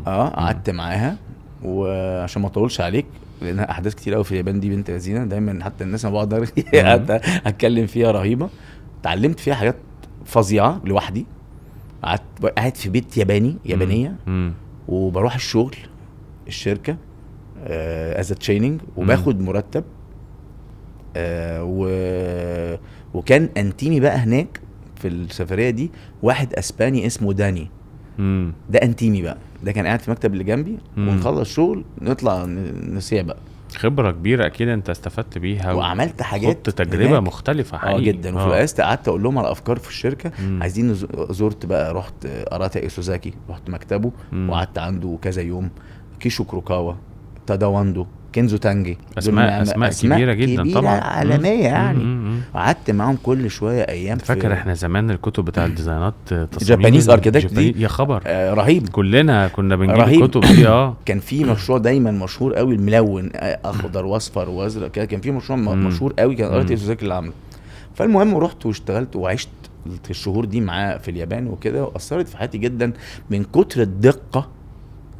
قعدت معاها، وعشان ما اطولش عليك لانها احداث كتير قوي في اليابان دي، بنت لذينه دايما، حتى الناس ما بقعد اتكلم فيها رهيبه. اتعلمت فيها حاجات فظيعه لوحدي. قاعد في بيت يابانيه، وبروح الشركه از تريننج، وباخد مرتب. وكان انتيمي بقى هناك في السفريه دي واحد اسباني اسمه داني. ده انتيمي بقى، ده كان قاعد في المكتب اللي جنبي، ونخلص شغل نطلع نسيع بقى. خبرة كبيرة اكيد انت استفدت بيها، وعملت حاجات، تجربة مختلفة حقيقي. جدا. وفي الوقت قعدت اقول لهم على افكار في الشركة. عايزين زرت بقى، رحت اراتا ايسوزاكي، رحت مكتبه وقعدت عنده كذا يوم. كيشو كروكاوا، تاداواندو، كينزو تانجي، اسماء كبيرة جدا كبيرة طبعا، عالمية يعني. قعدت معاهم كل شوية ايام. فاكر احنا زمان الكتب بتاع الديزاينات جابانيز اركيتكت دي، يا خبر رهيب. كلنا كنا بنجيب الكتب دي. كان في مشروع دايما مشهور قوي، الملون اخضر واصفر وازرق كده، كان في مشروع مشهور قوي، كان ارتي ايسوزاكي اللي عامله. فالمهم رحت واشتغلت وعشت الشهور دي معاه في اليابان وكده، واثرت في حياتي جدا من كتر الدقة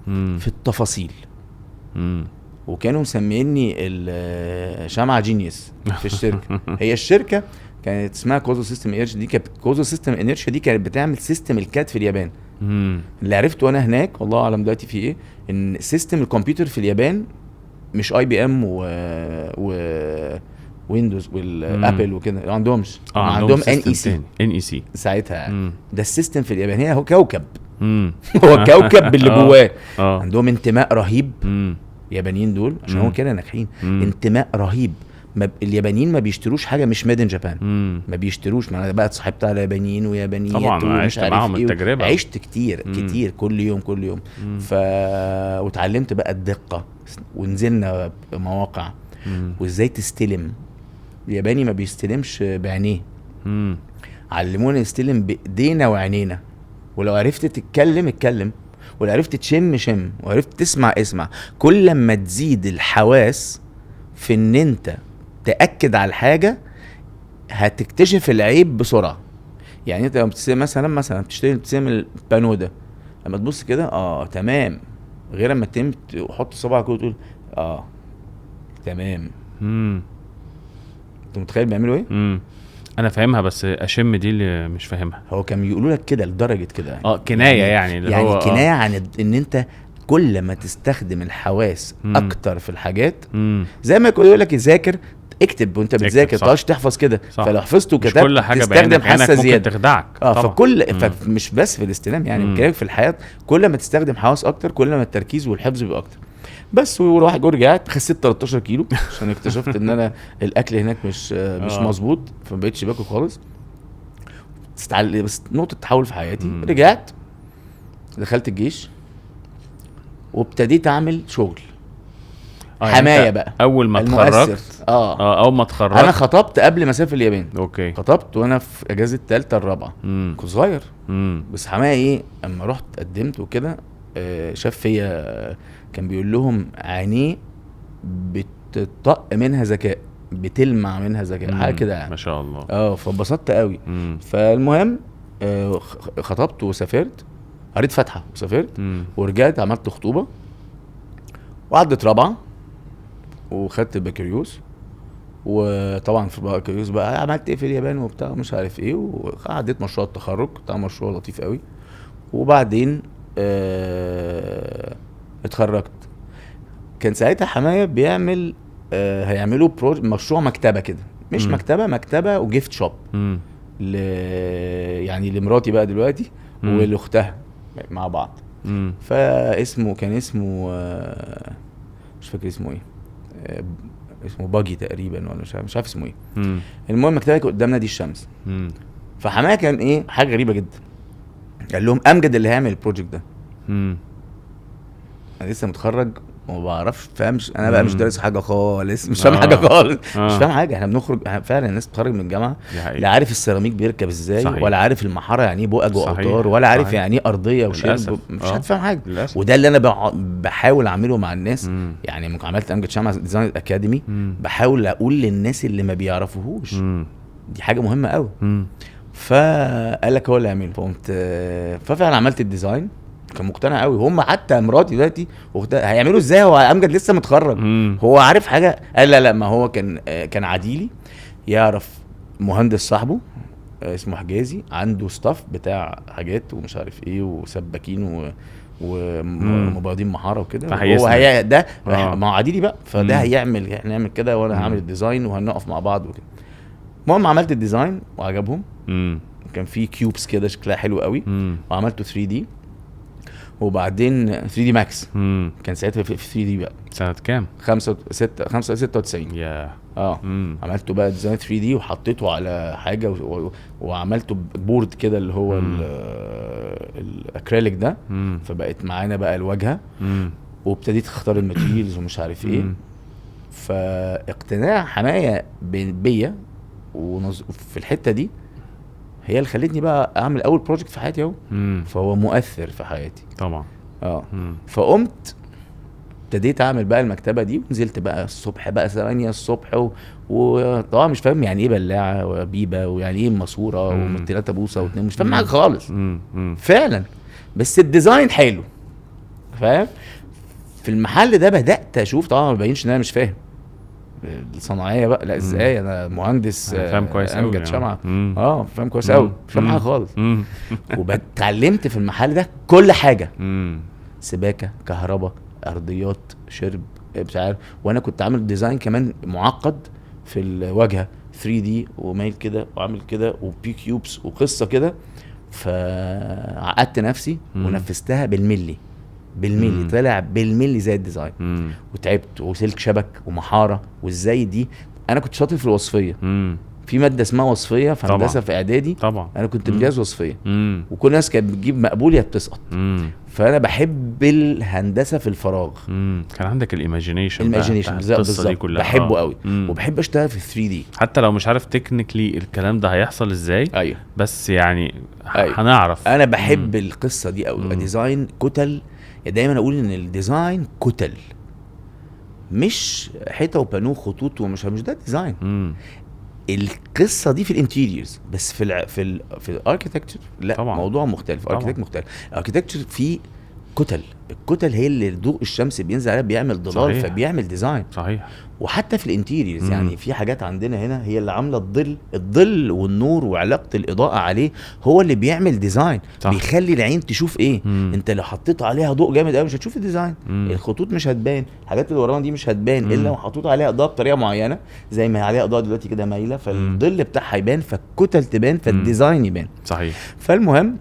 في التفاصيل. وكانوا مسميني الشمعة جينيوس في الشركة. هي الشركة كانت اسمها كوزو سيستم انيرشيا، دي كانت كوزو سيستم انيرشيا، دي كانت بتعمل سيستم الكاد في اليابان. اللي عرفته وانا هناك، والله اعلم دلوقتي في ايه، ان سيستم الكمبيوتر في اليابان مش اي بي ام و ويندوز والابل وكده، ما عندهمش. عندهم ان اي سي ساعتها. ده السيستم في اليابان، هي هو كوكب. هو كوكب اللي جواه. عندهم انتماء رهيب. اليابانيين دول عشان هو كده ناجحين، انتماء رهيب. اليابانيين ما بيشتروش حاجه مش ميد ان جابان، ما بيشتروش. ما انا بقى اتصاحبت على يابانيين ويابانيات طبعا، عشت معاهم التجربه، عشت كتير كل يوم واتعلمت بقى الدقه. ونزلنا مواقع وازاي تستلم. الياباني ما بيستلمش بعينيه، علمونا نستلم بايدينا وعينينا. ولو عرفت اتكلم، ولو عرفت تشم، وعرفت تسمع. كل لما تزيد الحواس في ان انت تأكد على الحاجة، هتكتشف العيب بسرعة. يعني انت لما بتستلم مثلا بتستلم البانو ده، لما تبص كده تمام، غير لما تحط صباعك وتقول تمام. انت متخيل بيعملوا ايه؟ انا فاهمها، بس اشم دي اللي مش فاهمها. هو كان بيقولوا لك كده لدرجه كده كنايه يعني هو كنايه عن ان انت كل ما تستخدم الحواس اكتر في الحاجات. زي ما يقول لك ذاكر، اكتب وانت بتذاكر، تقعدش تحفظ كده. فلو حفظت وكتبت كل حاجه تستخدم حاسه زياده تخدعك. فمش بس في الاستلام يعني، كمان في الحياه كل ما تستخدم حواس اكتر، كل ما التركيز والحفظ بيبقى اكتر. بس ورجعت خسيت 13 كيلو عشان اكتشفت ان انا الاكل هناك مش مظبوط، فما بقتش باكل خالص. بس نقطه تحول في حياتي. رجعت دخلت الجيش وابتديت اعمل شغل حمايه بقى. اول ما اتخرجت اول ما اتخرجت انا خطبت قبل ما اسافر اليابان. اوكي. خطبت وانا في اجازه الثالثه الرابعه، كنت صغير. بس حمايه ايه، اما رحت قدمت وكده شاف فيا، كان بيقول لهم عينيه بتطق منها ذكاء، بتلمع منها ذكاء، حاجه كده يعني. ما شاء الله. فانبسطت قوي. فالمهم خطبت وسافرت، قريت فاتحه وسافرت، ورجعت عملت خطوبه، وعدت رابعه وخدت بكالوريوس. وطبعا في بكالوريوس بقى عملت ايه في اليابان وبتاع مش عارف ايه، وعديت مشروع التخرج بتاع مشروع لطيف قوي. وبعدين اتخرجت. كان ساعتها حماية بيعمل هيعملوا مشروع مكتبة كده، مش مكتبة وجيفت شوب يعني لمراتي بقى دلوقتي ولاختها مع بعض. فاسمه كان اسمه مش فاكر اسمه ايه، اسمه باجي تقريبا ولا مش عارف اسمه ايه. المهم مكتبة قدام نادي الشمس. فحماية كان ايه حاجة غريبة جدا، قال لهم امجد اللي هيعمل البروجكت ده. انا لسه متخرج وما بعرفش فاهمش، انا بقى مش دارس حاجه خالص، مش فاهم حاجه خالص، مش فاهم حاجه. احنا بنخرج فعلا الناس بتخرج من الجامعه لا عارف السيراميك بيركب ازاي، صحيح. ولا عارف المحاره يعني ايه بؤج واوتار، ولا عارف صحيح. يعني ايه ارضيه وشرب، مش فاهم حاجه للأسف. وده اللي انا بحاول اعمله مع الناس. يعني ممكن عملت امجد شمع ديزاين اكاديمي، بحاول اقول للناس اللي ما بيعرفوهوش دي حاجه مهمه قوي. فقال لك هو اللي يعمله. فقمت ففعلا عملت الديزاين، كان مقتنع قوي. هم حتى مراتي دلوقتي هيعملوا ازاي، هو امجد لسه متخرج هو عارف حاجه؟ قال لا ما هو كان عديلي يعرف مهندس صاحبه اسمه حجازي، عنده ستاف بتاع حاجات ومش عارف ايه وسباكين ومبيضين محاره وكده. هو هي ده ما هو عديلي بقى، فده هنعمل كده وانا هعمل الديزاين وهنقف مع بعض وكده. المهم عملت الديزاين وعجبهم. كان في كيوبس كده شكلها حلو قوي، وعملته 3D. وبعدين 3D ماكس كان ساعتها في 3D بقى. سنة كام؟ 96. عملته بقى ديزاين 3D وحطيته على حاجة وعملته بورد كده اللي هو الاكريليك ده. فبقت معانا بقى الواجهة، وابتديت اختار الماتيريالز ومش عارف ايه. فاقتناع حماية بيا في الحتة دي هي اللي خلتني بقى اعمل اول بروجكت في حياتي اهو. فهو مؤثر في حياتي طبعا. فقمت ابتديت اعمل بقى المكتبه دي، ونزلت بقى الصبح بقى 8 الصبح وطبعا مش فاهم يعني ايه بلاعه وبيبه ويعني ايه ماسوره ومن 3 بوصه و2، مش فاهم حاجه خالص فعلا. بس الديزاين حلو فاهم. في المحل ده بدات اشوف، طبعا ما بينش ان انا مش فاهم الصناعيه بقى، لا ازاي انا مهندس فاهم كويس قوي امجد شمعة فاهم كويس قوي، مش فاهم حاجه خالص. وبتعلمت في المحل ده كل حاجه، سباكه، كهرباء، ارضيات، شرب، مش عارف. وانا كنت عامل ديزاين كمان معقد في الواجهه 3D ومايل كده وعامل كده وبي كيوبس وقصه كده. فعقدت نفسي ونفذتها بالملي طلع بالملي زي الديزاين. وتعبت وسلك شبك ومحاره وازاي دي. انا كنت شاطر في الوصفيه، في ماده اسمها وصفيه في هندسه في اعدادي طبعا. انا كنت مجاز وصفيه وكل الناس كانت بتجيب مقبول يا بتسقط. فانا بحب الهندسه في الفراغ. كان عندك الايماجينيشن بالظبط بحبه قوي. وبحب اشتغل في 3D حتى لو مش عارف تكنيكلي الكلام ده هيحصل ازاي. ايوه بس يعني هنعرف. انا بحب القصه دي قوي. ديزاين كتل، دايما اقول ان الديزاين كتل مش حيطه وبانو خطوط ومش ده ديزاين. القصه دي في الانتيريورز بس في الاركيتكتشر لا طبعا. موضوع مختلف. اركيتكت مختلف. الاركيتكتشر في كتل، الكتل هي اللي ضوء الشمس بينزل عليها بيعمل ضلال، فبيعمل ديزاين. صحيح. وحتى في الانتيريورز يعني في حاجات عندنا هنا هي اللي عامله الظل والنور وعلاقه الاضاءه عليه هو اللي بيعمل ديزاين. صح. بيخلي العين تشوف ايه. انت لو حطيت عليها ضوء جامد قوي مش هتشوف الديزاين. الخطوط مش هتبان، الحاجات اللي ورانا دي مش هتبان الا لو حطيت عليها اضاءه بطريقه معينه زي ما عليها اضاءه دلوقتي كده مايله، فالظل بتاعها يبان، فالكتل تبان، فالديزاين يبان. صحيح. فالمهم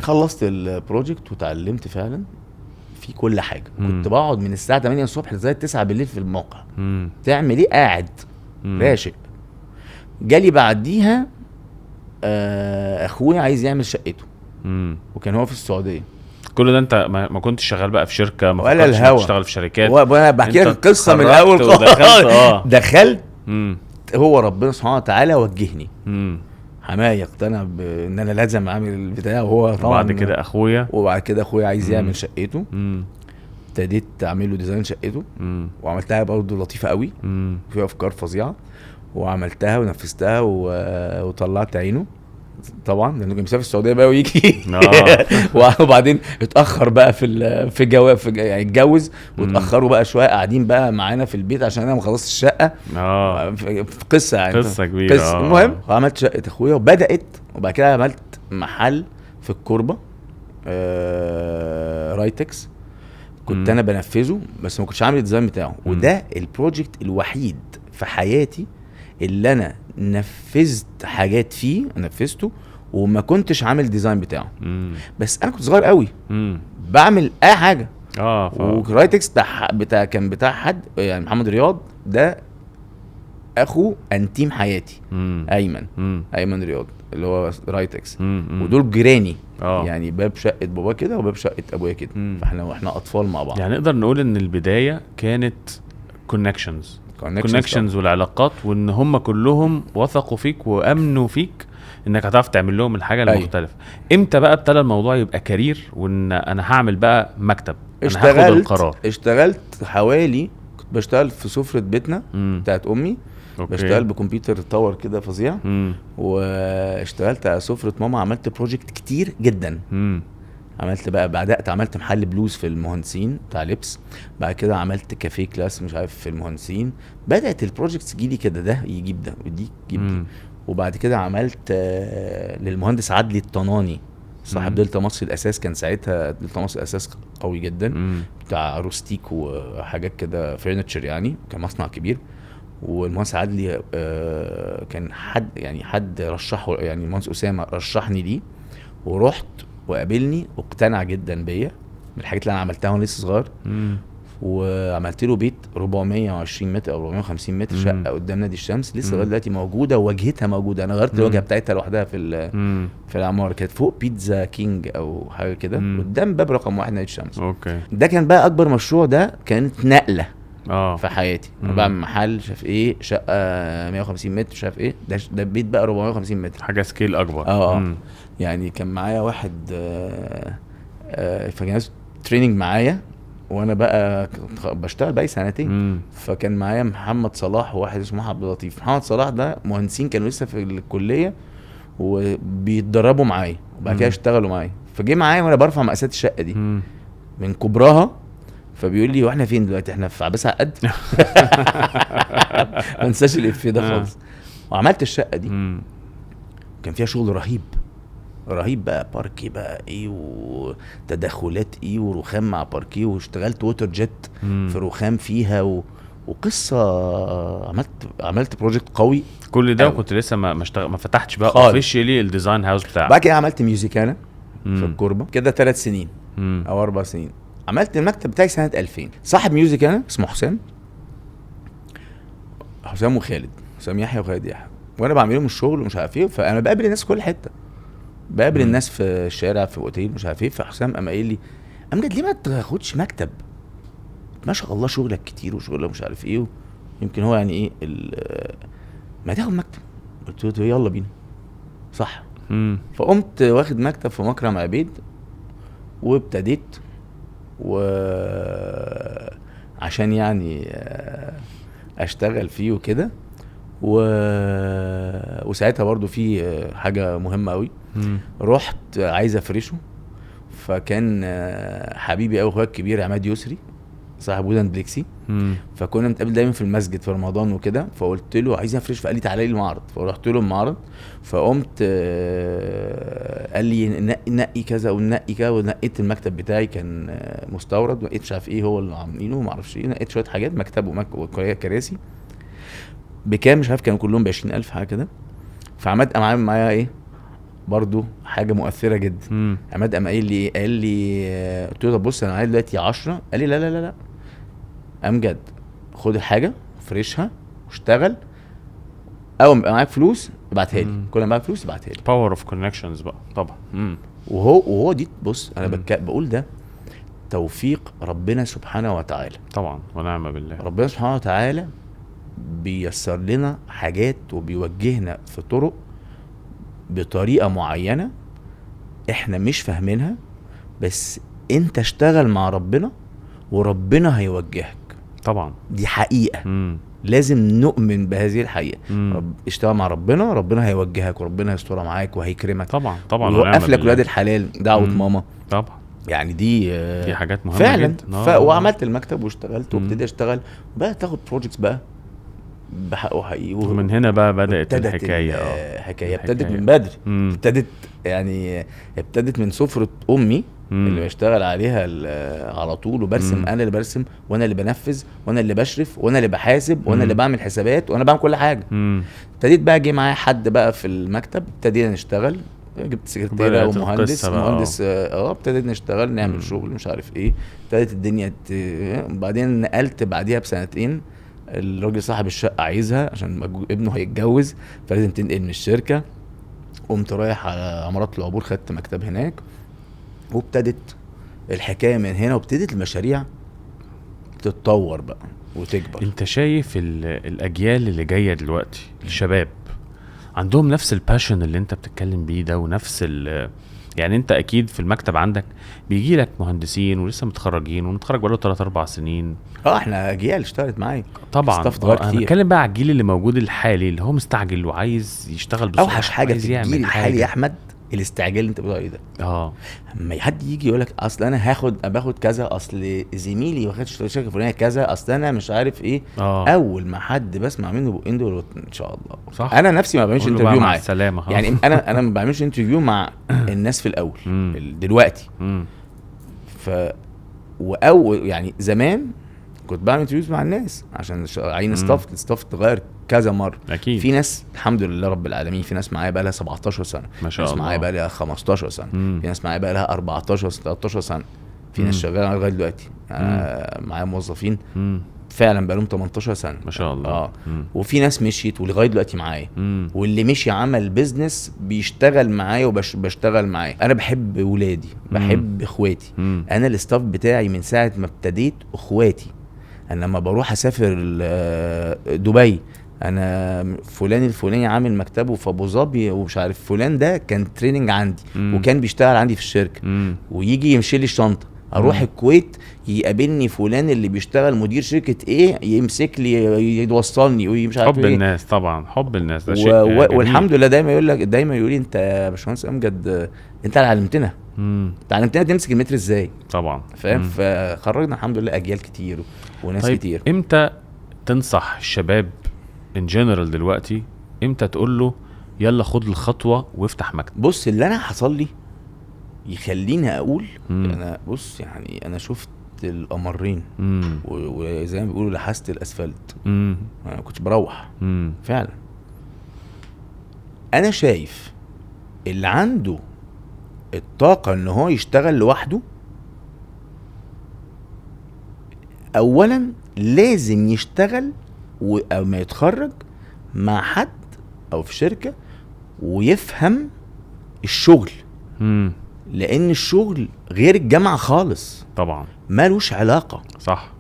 خلصت البروجكت وتعلمت فعلا في كل حاجه. كنت بقعد من الساعه 8 الصبح لغايه 9 بالليل في الموقع. تعمل ايه؟ قاعد راشق. جالي بعديها اخويا عايز يعمل شقته وكان هو في السعوديه. كل ده انت ما كنتش شغال بقى في شركه، ما ولا الهوا تشتغل في شركات؟ وانا بحكي لك القصه من الاول. دخلت هو ربنا سبحانه وتعالى وجهني. حماية اقتنع بان انا لازم اعمل البتاع، وهو طبعا. وبعد كده اخويا عايز يعمل شقته. ابتديت اعمل له ديزاين شقته وعملتها برضه لطيفه قوي فيها افكار فظيعه، وعملتها ونفذتها وطلعت عينه طبعا لانه كان مسافر السعوديه بقى ويجي. وبعدين اتاخر بقى في الجواز، يعني اتجوز واتاخروا بقى شويه، قاعدين بقى معانا في البيت عشان انا ما خلصت الشقه. في قصه يعني قصه كبيره. المهم عملت شقه اخويا وبدات، وبعد كده عملت محل في الكوربه رايتكس كنت انا بنفذه بس ما كنتش عامل الديزاين بتاعه. وده البروجكت الوحيد في حياتي اللي انا نفذت حاجات فيه، نفذته وما كنتش عامل ديزاين بتاعه. بس انا كنت صغير قوي بعمل اي حاجه. ورايتكس كان بتاع حد يعني محمد رياض، ده اخو انتيم حياتي. ايمن رياض اللي هو رايتكس. ودول جيراني يعني باب شقه بابا كده وباب شقه ابويا كده. فاحنا اطفال مع بعض. يعني نقدر نقول ان البدايه كانت كونكشنز والعلاقات، وان هم كلهم وثقوا فيك وامنوا فيك انك هتعرف تعمل لهم الحاجه المختلفه. امتى بقى ابتدى الموضوع يبقى كارير، وان انا هعمل بقى مكتب، انا هاخد القرار؟ اشتغلت حوالي، كنت بشتغل في سفرة بيتنا بتاعت امي. بشتغل بكمبيوتر تطور كده فظيع. واشتغلت على سفرة ماما. عملت بروجكت كتير جدا. عملت بقى بدأت عملت محل بلوز في المهندسين بتاع لبس. بعد كده عملت كافيه كلاس مش عارف في المهندسين. بدأت البروجكتس تجيلي كده، ده يجيب ده ودي تجيب دي. وبعد كده عملت للمهندس عدلي الطناني صاحب دلتا مصر الاساس. كان ساعتها دلتا مصر الاساس قوي جدا. بتاع روستيك وحاجات كده فرنتشر، يعني كان مصنع كبير. والمهندس عدلي كان حد رشحه، يعني المهندس اسامه رشحني ليه. ورحت وقابلني واقتنع جدا بيا من الحاجات اللي انا عملتها وانا لسه صغير. وعملت له بيت 420 متر او 450 متر شقه قدام نادي الشمس، لسه لغايه دلوقتي موجوده وواجهتها موجوده. انا غيرت الواجهه بتاعتها لوحدها في العماره. كانت فوق بيتزا كينج او حاجه كده قدام باب رقم 1 نادي الشمس. ده كان بقى اكبر مشروع. ده كانت نقله في حياتي. انا بعمل محل شاف ايه، شقه 150 متر شاف ايه، ده بيت بقى 450 متر، حاجه سكيل اكبر. يعني كان معايا واحد فكان تريننج معايا وانا بقى بشتغل بقى سنتين. فكان معايا محمد صلاح وواحد اسمه عبد اللطيف. محمد صلاح ده مهندسين كانوا لسه في الكليه وبيتدربوا معايا وبعد كده اشتغلوا معايا. فجه معايا وانا برفع مقاسات الشقه دي من كبراها. فبيقول لي واحنا فين دلوقتي؟ احنا في عباس عقد. ما انساش الافيه ده خالص. وعملت الشقه دي كان فيها شغل رهيب بقى، باركي بقى ايه وتدخلات ايه ورخام مع باركي. واشتغلت ووتر جيت في رخام فيها وقصه. عملت بروجكت قوي كل ده. وكنت لسه ما فتحتش بقى اوفيشلي الديزاين هاوس بتاعك. بعد كده عملت ميوزيكانا في الكوربه كده 3 سنين او 4 سنين. عملت المكتب بتاعي سنه 2000. صاحب ميوزيكانا اسمه حسام وخالد، حسام يحيى وخالد يحيى. وانا بعمل لهم الشغل ومش عارف ايه. فانا بقابل الناس في كل حته، بقابل الناس في الشارع في اوتيل مش عارف ايه. فحسام قام قايل لي امجد ليه ما تاخدش مكتب؟ ما شاء الله شغلك كتير وشغلك مش عارف ايه. يمكن هو يعني ايه ما تاخد مكتب. قلت له يلا بينا صح. فقمت واخد مكتب في مكرم عبيد وابتديت. وعشان يعني اشتغل فيه وكده. وساعتها برضو في حاجة مهمة قوي. رحت عايز افرشه. فكان حبيبي قوي اخويا الكبير عماد يسري صاحب وودن بليكسي. فكنا بنتقابل دايما في المسجد في رمضان وكده. فقلت له عايز افرش. فقال لي تعالى لي المعرض. فرحت له المعرض. فقمت قال لي نقي كذا ونقي كذا. ونقيت المكتب بتاعي كان مستورد. ونقيت مش عارف ايه هو اللي عاملينه ما اعرفش ايه. نقيت شويه حاجات مكتب وكراسي بكام مش عارف، كانوا كلهم ب20,000 حاجه كده. فعماد قام عامل معايا ايه برضو حاجه مؤثره جدا. عماد قام قال لي قلت له طب بص انا معايا دلوقتي 10. قال لي لا لا لا لا امجد خد الحاجه فرشها واشتغل. اول ما يبقى معاك فلوس ابعتها لي. كل ما معاك فلوس ابعتها لي. باور اوف كونكشنز بقى طبعا. وهو دي بص انا بقول ده توفيق ربنا سبحانه وتعالى طبعا ونعم بالله. ربنا سبحانه وتعالى بيسر لنا حاجات وبيوجهنا في طرق بطريقة معينة احنا مش فاهمينها. بس انت اشتغل مع ربنا وربنا هيوجهك. طبعا دي حقيقة. لازم نؤمن بهذه الحقيقة. اشتغل مع ربنا هيوجهك وربنا هيسترها معاك وهيكرمك. طبعا ويوقف لك ولاد الحلال. دعوة دعوة طبعا. يعني دي حاجات مهمة فعلا جدا. وعملت المكتب واشتغلت وابتدي اشتغل وبقى تاخد بروجكتس بقى بحقه حقيقي. ومن هنا بقى بدات ابتدت الحكايه. الحكايه ابتدت من بدري. مم. ابتدت من سفرة امي اللي بشتغل عليها على طول وبرسم. مم. انا اللي برسم وانا اللي بنفذ وانا اللي بشرف وانا اللي بحاسب وانا مم. اللي بعمل حسابات وانا بعمل كل حاجه. مم. ابتديت بقى جه معايا حد بقى في المكتب، ابتدينا نشتغل، جبت سكرتيره بدأت ومهندس القصة بقى. ابتدينا نشتغل نعمل شغل مش عارف ايه. ابتدت الدنيا بعدين نقلت بعديها بسنتين، الراجل صاحب الشقه عايزها عشان ابنه هيتجوز فلازم تنقل من الشركه. قمت رايح على عمارات العبور، خدت مكتب هناك، وابتدت الحكايه من هنا، وابتدت المشاريع تتطور بقى وتكبر. انت شايف الاجيال اللي جايه دلوقتي الشباب عندهم نفس الباشن اللي انت بتتكلم بيه ده ونفس يعني انت اكيد في المكتب عندك بيجي لك مهندسين ولسه متخرجين ومتخرج بقاله 3-4 سنين. احنا اجيال اشتغلت معايا طبعا. انا بتكلم بقى على الجيل اللي موجود الحالي اللي هو مستعجل وعايز يشتغل بسرعه. اوحش حاجه في الجيل الحالي يا احمد الاستعجال اللي انت بتقول عليه ده. اما حد يجي يقول لك اصل انا باخد كذا، اصل زميلي واخد شركه فلانيه كذا، اصل انا مش عارف ايه. اول ما حد بسمع منه بقين دول ان شاء الله صح. انا نفسي ما بعملش انترفيو معاه يعني انا ما بعملش انترفيو مع الناس في الاول دلوقتي. واول يعني زمان كنت بعمل انترفيوز مع الناس عشان عين ستاف تغير كذا مره. أكيد. في ناس الحمد لله رب العالمين، في ناس معايا بقى لها 17 سنه، ما شاء الله، ناس معايا بقى لها 15 سنه، في ناس معايا بقى لها 14 13 سنه، في ناس شغاله لغايه دلوقتي. معايا موظفين فعلا بقى لهم 18 سنه ما شاء الله. وفي ناس مشيت ولغايه دلوقتي معايا، واللي مشي عمل بيزنس بيشتغل معايا وبشتغل معاه. انا بحب ولادي، بحب اخواتي. انا الاستاف بتاعي من ساعه ما ابتديت اخواتي. انا لما بروح اسافر دبي، انا فلان الفلاني عامل مكتبه في ابو ظبي ومش عارف فلان ده كان تريننج عندي وكان بيشتغل عندي في الشركه، ويجي يمشي لي الشنطه. اروح الكويت يقابلني فلان اللي بيشتغل مدير شركه ايه، يمسك لي يوصلني ومش عارف حب ايه. الناس طبعا، حب الناس ده شيء والحمد لله دايما يقول لي انت يا باشمهندس امجد انت اللي علمتنا، تعلمتنا تمسك المتر ازاي طبعا، فاهم. فخرجنا الحمد لله اجيال كتير وناس طيب كتير. امتى تنصح الشباب ان جنرال دلوقتي، امتى تقول له يلا خد الخطوه وافتح مكتب؟ بص اللي انا حصل لي يخليني اقول انا بص يعني انا شفت القمرين وزي ما بيقولوا لحست الاسفلت. انا ما كنتش بروح فعلا. انا شايف اللي عنده الطاقه ان هو يشتغل لوحده اولا لازم يشتغل او ما يتخرج مع حد او في شركه ويفهم الشغل. لان الشغل غير الجامعه خالص طبعا، مالوش علاقه. صح.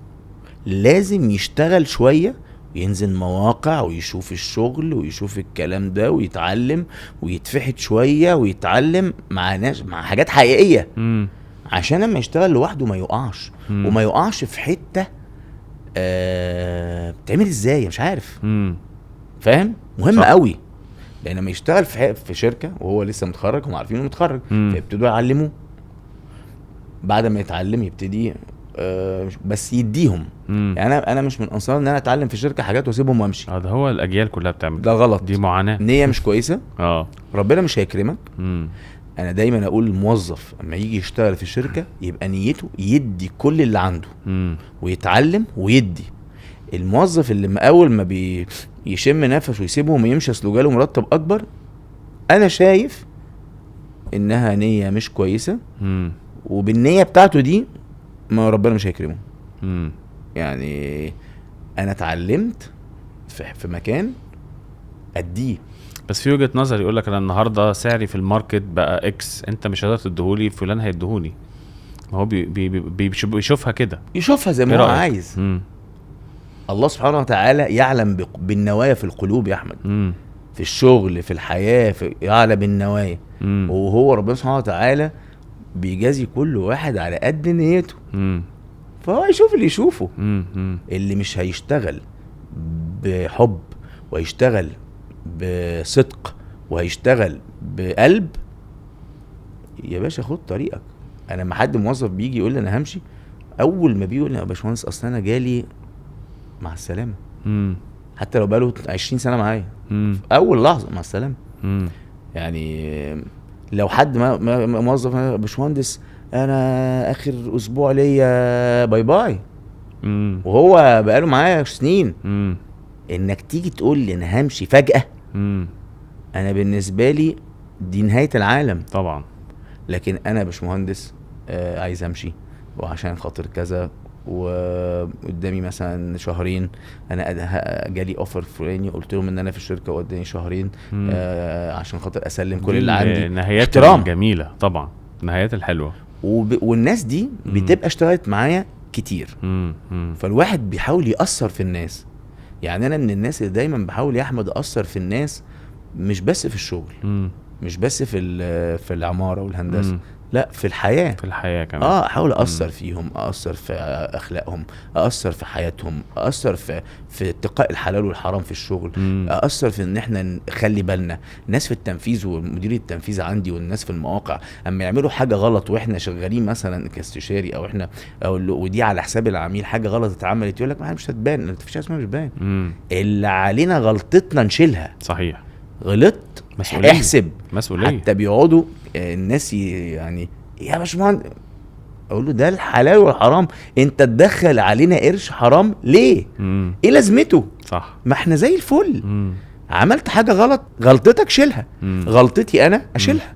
لازم يشتغل شويه وينزل مواقع ويشوف الشغل ويشوف الكلام ده ويتعلم ويتفحت شويه ويتعلم مع ناس، مع حاجات حقيقيه، عشان لما يشتغل لوحده ما يقعش وما يقعش في حته بتعمل ازاي مش عارف. فاهم؟ مهم قوي. لان لما يشتغل في شركه وهو لسه متخرج، هم عارفين انه متخرج، فيبتدوا يعلموه. بعد ما يتعلم يبتدي بس يديهم. يعني انا مش من انصار ان انا اتعلم في شركه حاجات واسيبهم وامشي. ده هو الاجيال كلها بتعمل ده غلط، دي معاناه، نيه مش كويسه. ربنا مش هيكرمك. انا دايما اقول الموظف اما يجي يشتغل في الشركه يبقى نيته يدي كل اللي عنده ويتعلم ويدي. الموظف اللي اول ما يشم نفسه ويسيبهم ويمشي اصل جاله مرتب اكبر، انا شايف انها نيه مش كويسه. وبالنيه بتاعته دي ما ربنا مش هيكرمه. يعني انا اتعلمت في مكان اديه. بس في وجهه نظر يقول لك انا النهارده سعري في الماركت بقى اكس، انت مش هتقدر تديهولي، فلان هيديهولي. ما هو بيشوفها كده، يشوفها زي ما هو عايز. الله سبحانه وتعالى يعلم بالنوايا في القلوب يا احمد. في الشغل في الحياه يعلم النوايا. وهو ربنا سبحانه وتعالى بيجازي كل واحد على قد نيته. فهو يشوف اللي يشوفه. اللي مش هيشتغل بحب وهيشتغل بصدق وهيشتغل بقلب، يا باشا خد طريقك. انا لما حد موظف بيجي يقول لي انا همشي، اول ما بيقول لي يا باشمهندس اصل انا جالي مع السلامه، حتى لو بقاله 20 سنه معايا، اول لحظه مع السلامه. يعني لو حد موظف باشمهندس انا اخر اسبوع ليا باي باي، وهو بقاله معايا سنين، انك تيجي تقول لي انا همشي فجأة، انا بالنسبة لي دي نهاية العالم طبعا. لكن انا باشمهندس عايز امشي وعشان خاطر كذا، وقدامي مثلا شهرين، انا جالي اوفر فلاني، قلت لهم ان انا في الشركه وقدامي شهرين عشان خاطر اسلم كل اللي عندي. نهايات جميله طبعا، نهايات الحلوه. والناس دي بتبقى اشتغلت معايا كتير، فالواحد بيحاول يأثر في الناس. يعني انا من الناس اللي دايما بحاول يا احمد اثر في الناس، مش بس في الشغل، مش بس في العماره والهندسه، لا في الحياه، في الحياه كمان. احاول اثر فيهم، اثر في اخلاقهم، اثر في حياتهم، اثر في اتقاء الحلال والحرام في الشغل، اثر في ان احنا نخلي بالنا. الناس في التنفيذ ومدير التنفيذ عندي والناس في المواقع اما يعملوا حاجه غلط واحنا شغالين مثلا كاستشاري او احنا ودي على حساب العميل، حاجه غلط اتعملت، يقول لك ما مش هتبان، انت مفيش حاجه اسمها مش بان، اللي علينا غلطتنا نشيلها. صحيح. غلطت مسؤولية. احسب مسؤوليه. حتى بيقعدوا الناس يعني يا باشمهندس، اقول له ده الحلال والحرام، انت تدخل علينا قرش حرام ليه؟ ايه لازمته؟ صح. ما احنا زي الفل. عملت حاجه غلط، غلطتك شيلها، غلطتي انا اشيلها.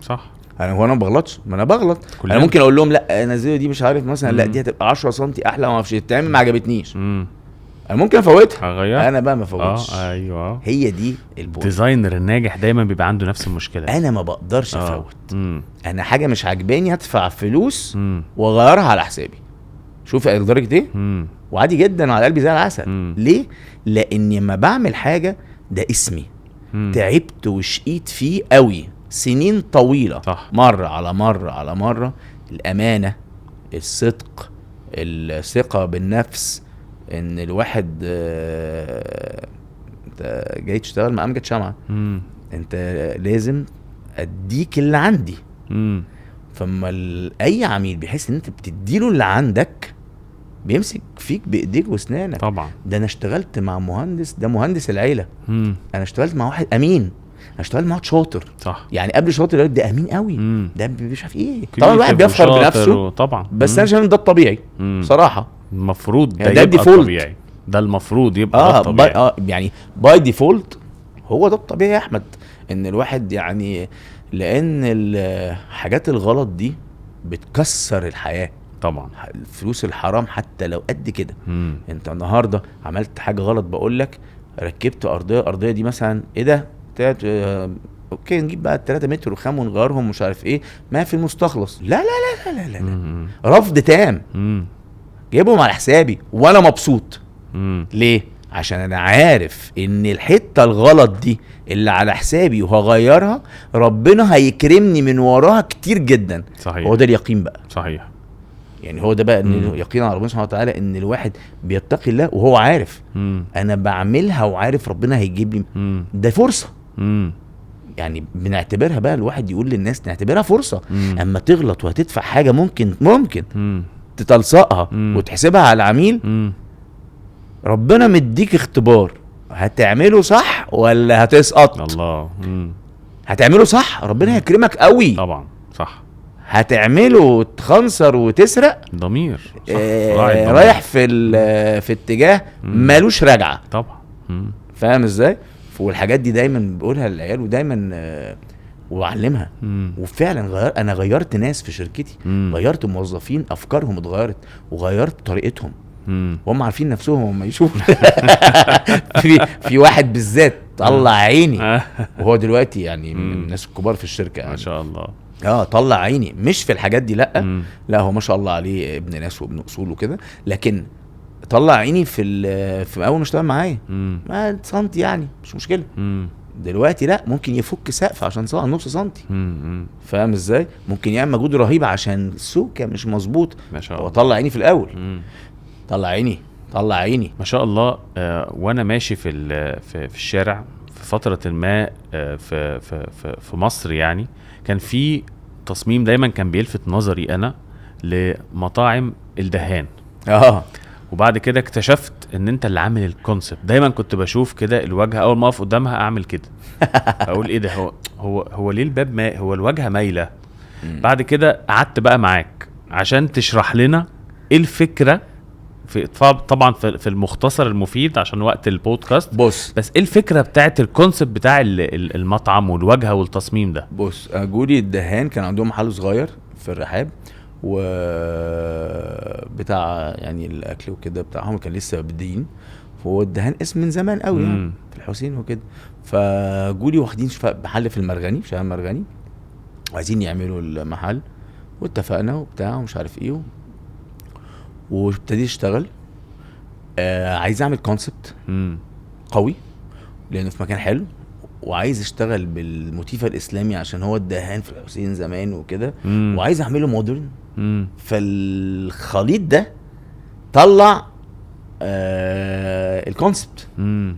صح. انا ما بغلطش، ما انا بغلط. انا ممكن اقول لهم لا نزلوا دي مش عارف مثلا، لا دي هتبقى 10 سم احلى، ما اعرفش تعمل، ما عجبتنيش، انا ممكن افوتها، هغير. انا بقى ما فوتش. ايوه، هي دي الديزاينر الناجح دايما بيبقى عنده نفس المشكله. انا ما بقدرش افوت. انا حاجه مش عجباني هدفع فلوس واغيرها على حسابي. شوف لدرجه ايه. وعادي جدا على قلبي زي العسل. ليه؟ لاني ما بعمل حاجه ده اسمي، تعبت وشقيت فيه قوي سنين طويله. صح. مره على مره على مره. الامانه، الصدق، الثقه بالنفس، ان الواحد انت جاي تشتغل مع امجد شمعة، انت لازم اديك اللي عندي. فما اي عميل بيحس ان انت بتديله اللي عندك بيمسك فيك بايديك واسنانك. طبعا. ده انا اشتغلت مع مهندس، ده مهندس العيله. انا اشتغلت مع واحد امين، انا اشتغلت مع واحد شاطر. صح. يعني قبل شاطر يقول ده امين قوي، ده مش عارف ايه. طبعا الواحد بيفخر بنفسه طبعا، بس انا شايف ان ده الطبيعي بصراحه. المفروض ده يبقى الطبيعي، ده المفروض يبقى ده الطبيعي. يعني باي ديفولت هو ده الطبيعي يا احمد، ان الواحد يعني، لان الحاجات الغلط دي بتكسر الحياه. طبعا الفلوس الحرام حتى لو قد كده. انت النهارده عملت حاجه غلط، بقول لك ركبت ارضيه دي مثلا، ايه ده اوكي نجيب بقى 3 متر وخام ونغيرهم مش عارف ايه، ما في المستخلص. لا لا لا لا لا, لا. رفض تام. جايبهم على حسابي وانا مبسوط. ليه؟ عشان انا عارف ان الحته الغلط دي اللي على حسابي وهغيرها، ربنا هيكرمني من وراها كتير جدا. صحيح. هو ده اليقين بقى. صحيح. يعني هو ده بقى ان يقين على ربنا سبحانه وتعالى، ان الواحد بيتقي الله وهو عارف انا بعملها وعارف ربنا هيجيب لي. ده فرصه. يعني بنعتبرها بقى، الواحد يقول للناس نعتبرها فرصه. اما تغلط وهتدفع حاجه ممكن تتلصقها وتحسبها على العميل، ربنا مديك اختبار، هتعمله صح ولا هتسقط؟ الله. هتعمله صح ربنا هيكرمك قوي. طبعا. صح. هتعمله تخنصر وتسرق، ضمير. رايح في اتجاه مالوش رجعه. طبعا. فاهم ازاي؟ والحاجات دي دايما بقولها للعيال ودايما واعلمها. وفعلا انا غيرت ناس في شركتي، غيرت موظفين افكارهم اتغيرت وغيرت طريقتهم، وهم عارفين نفسهم وهم يشوفوا. في واحد بالذات طلع عيني، وهو دلوقتي يعني من الناس الكبار في الشركه يعني. ما شاء الله. طلع عيني مش في الحاجات دي، لا هو ما شاء الله عليه ابن ناس وابن اصول وكده، لكن طلع عيني في اول ما اشتغل معايا، ما سنتي يعني مش مشكله. دلوقتي لا، ممكن يفك سقف عشان صار نص سنتي. فاهم ازاي؟ ممكن يعمل مجهود رهيب عشان السوكه مش مظبوط. ما شاء الله. هو طلع عيني في الاول. طلع عيني ما شاء الله. وانا ماشي في الشارع في فتره ما في مصر، يعني كان في تصميم دايما كان بيلفت نظري انا لمطاعم الدهان. وبعد كده اكتشفت ان انت اللي عامل الكونسبت. دايما كنت بشوف كده الواجهه اول ما اقف قدامها اعمل كده اقول ايه ده، هو ليه الباب ما هو الواجهه مايله. بعد كده قعدت بقى معاك عشان تشرح لنا ايه الفكره طبعا في المختصر المفيد عشان وقت البودكاست. بص بس ايه الفكره بتاعت الكونسبت بتاع المطعم والواجهه والتصميم ده؟ بص جودي الدهان كان عندهم محل صغير في الرحاب و بتاع يعني الاكل وكده بتاعهم كان لسه بادئين. فهو الدهان اسم من زمان قوي يعني في الحسين وكده. فجولي واخدين محل في المرغني في شارع المرغني وعايزين يعملوا المحل واتفقنا وبتاع ومش عارف ايه وابتدي اشتغل. عايز اعمل كونسبت قوي لانه في مكان حلو وعايز اشتغل بالموتيف الاسلامي عشان هو الدهان في الحسين زمان وكده وعايز اعمله مودرن. فالخليط ده طلع الكونسبت.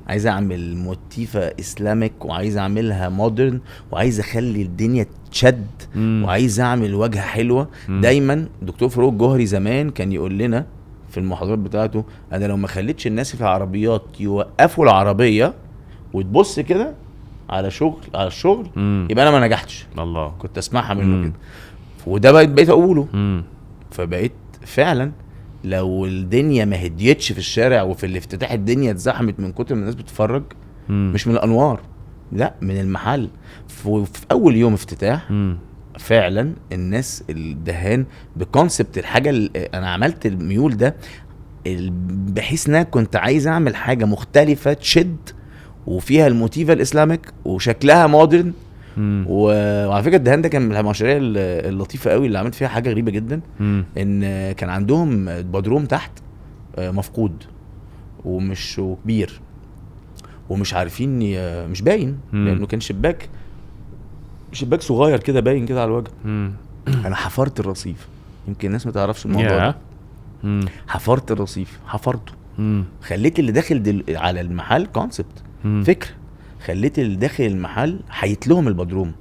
عايز اعمل موتيفة اسلامك وعايز اعملها مودرن وعايز اخلي الدنيا تشد وعايز اعمل واجهة حلوة. دايما دكتور فاروق الجوهري زمان كان يقول لنا في المحاضرات بتاعته انا لو ما خليتش الناس في العربيات يوقفوا العربية وتبص كده على الشغل يبقى انا ما نجحتش. الله كنت اسمعها منه كده وده بقيت اقوله. فبقيت فعلا لو الدنيا ما هديتش في الشارع وفي الافتتاح الدنيا اتزحمت من كتر من الناس بتتفرج مش من الانوار لا من المحل. في اول يوم افتتاح فعلا الناس الدهان بكونسبت الحاجه اللي انا عملت الميول ده بحيث ان انا كنت عايز اعمل حاجه مختلفه تشد وفيها الموتيفه الاسلامك وشكلها مودرن. وعلى فكره الدهان ده كان من المشاريع اللطيفه قوي اللي عملت فيها حاجه غريبه جدا. ان كان عندهم بدروم تحت مفقود ومش كبير ومش عارفين مش باين لانه كان شباك صغير كده باين كده على الوجه. انا حفرت الرصيف يمكن الناس ما تعرفش الموضوع ده. حفرت الرصيف حفرته خليت اللي داخل على المحل كونسبت فكره. خليت اللي داخل المحل حيت لهم البدروم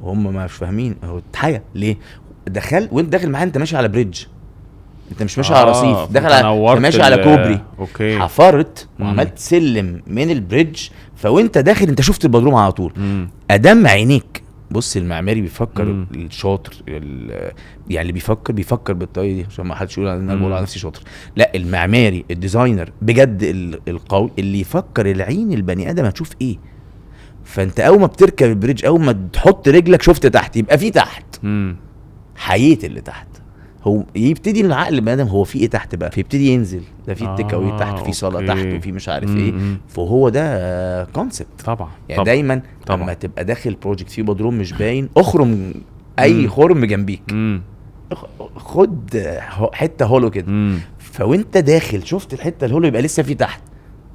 وهم ما مش فاهمين هو اتحيا ليه. دخل وانت داخل المحل انت ماشي على بريدج انت مش ماشي على رصيف داخل انت ماشي على كوبري. أوكي. حفرت وعملت سلم من البريدج فوانت داخل انت شفت البدروم على طول. ادم عينيك. بص المعماري بيفكر الشاطر يعني اللي بيفكر بالطريقه دي عشان ما حدش يقول انا بقول على نفسي شاطر. لا المعماري الديزاينر بجد القوي اللي يفكر العين البني ادم هتشوف ايه. فانت اول ما بتركب البريدج اول ما تحط رجلك شفت تحت يبقى في تحت حييت اللي تحت. هو يبتدي العقل البني ادم هو في ايه تحت بقى فيبتدي ينزل ده في التيك اوي تحت في صاله تحت وفي مش عارف ايه. فهو ده كونسبت طبعا يعني دايما لما تبقى داخل بروجكت فيه بدروم مش باين اخرم اي خرم جنبيك خد حته هولو كده. فوانت داخل شفت الحته الهولو يبقى لسه في تحت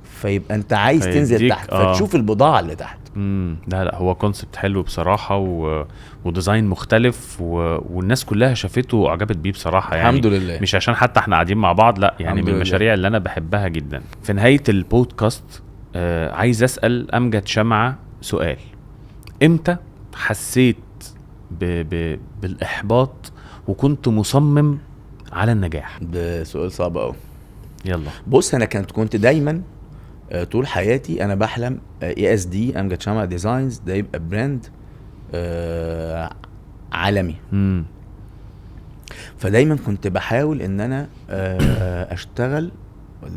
فيبقى انت عايز تنزل تحت فتشوف البضاعه اللي تحت. لا هو كونسبت حلو بصراحه وديزاين مختلف والناس كلها شافته وعجبت بيه بصراحه يعني الحمد لله. مش عشان حتى احنا قاعدين مع بعض لا يعني من المشاريع اللي انا بحبها جدا. في نهايه البودكاست عايز اسال امجد شمعة سؤال. امتى حسيت بالاحباط وكنت مصمم على النجاح؟ ده سؤال صعب قوي. يلا بص انا كنت دايما طول حياتي انا بحلم ESD امجد شمعة ديزاينز ده يبقى براند عالمي. فدايما كنت بحاول ان انا اشتغل.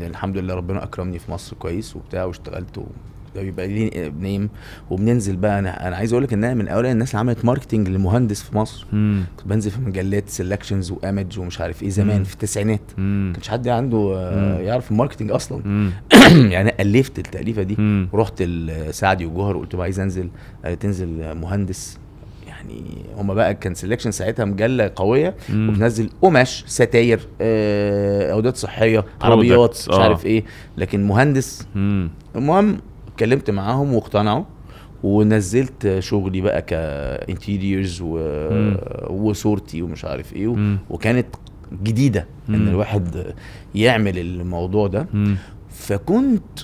الحمد لله ربنا اكرمني في مصر كويس وبتاع واشتغلت ده بيبقى لي نيم وبننزل بقى. انا عايز اقول لك ان انا من اول الناس اللي عملت ماركتنج لمهندس في مصر. كنت بنزل في مجلات سيلكشنز وايمج ومش عارف ايه زمان في التسعينات. كانش حد عنده يعرف الماركتنج اصلا. يعني الفت التاليفه دي ورحت لسعدي وجوهر وقلت له عايز انزل. تنزل مهندس يعني هما بقى كان سيلكشن ساعتها مجله قويه وبتنزل قماش ستاير عودات صحيه عربيات مش عارف ايه لكن مهندس. المهم اتكلمت معاهم واقتنعوا ونزلت شغلي بقى كانتيريورز وصورتي ومش عارف ايه وكانت جديده ان الواحد يعمل الموضوع ده. فكنت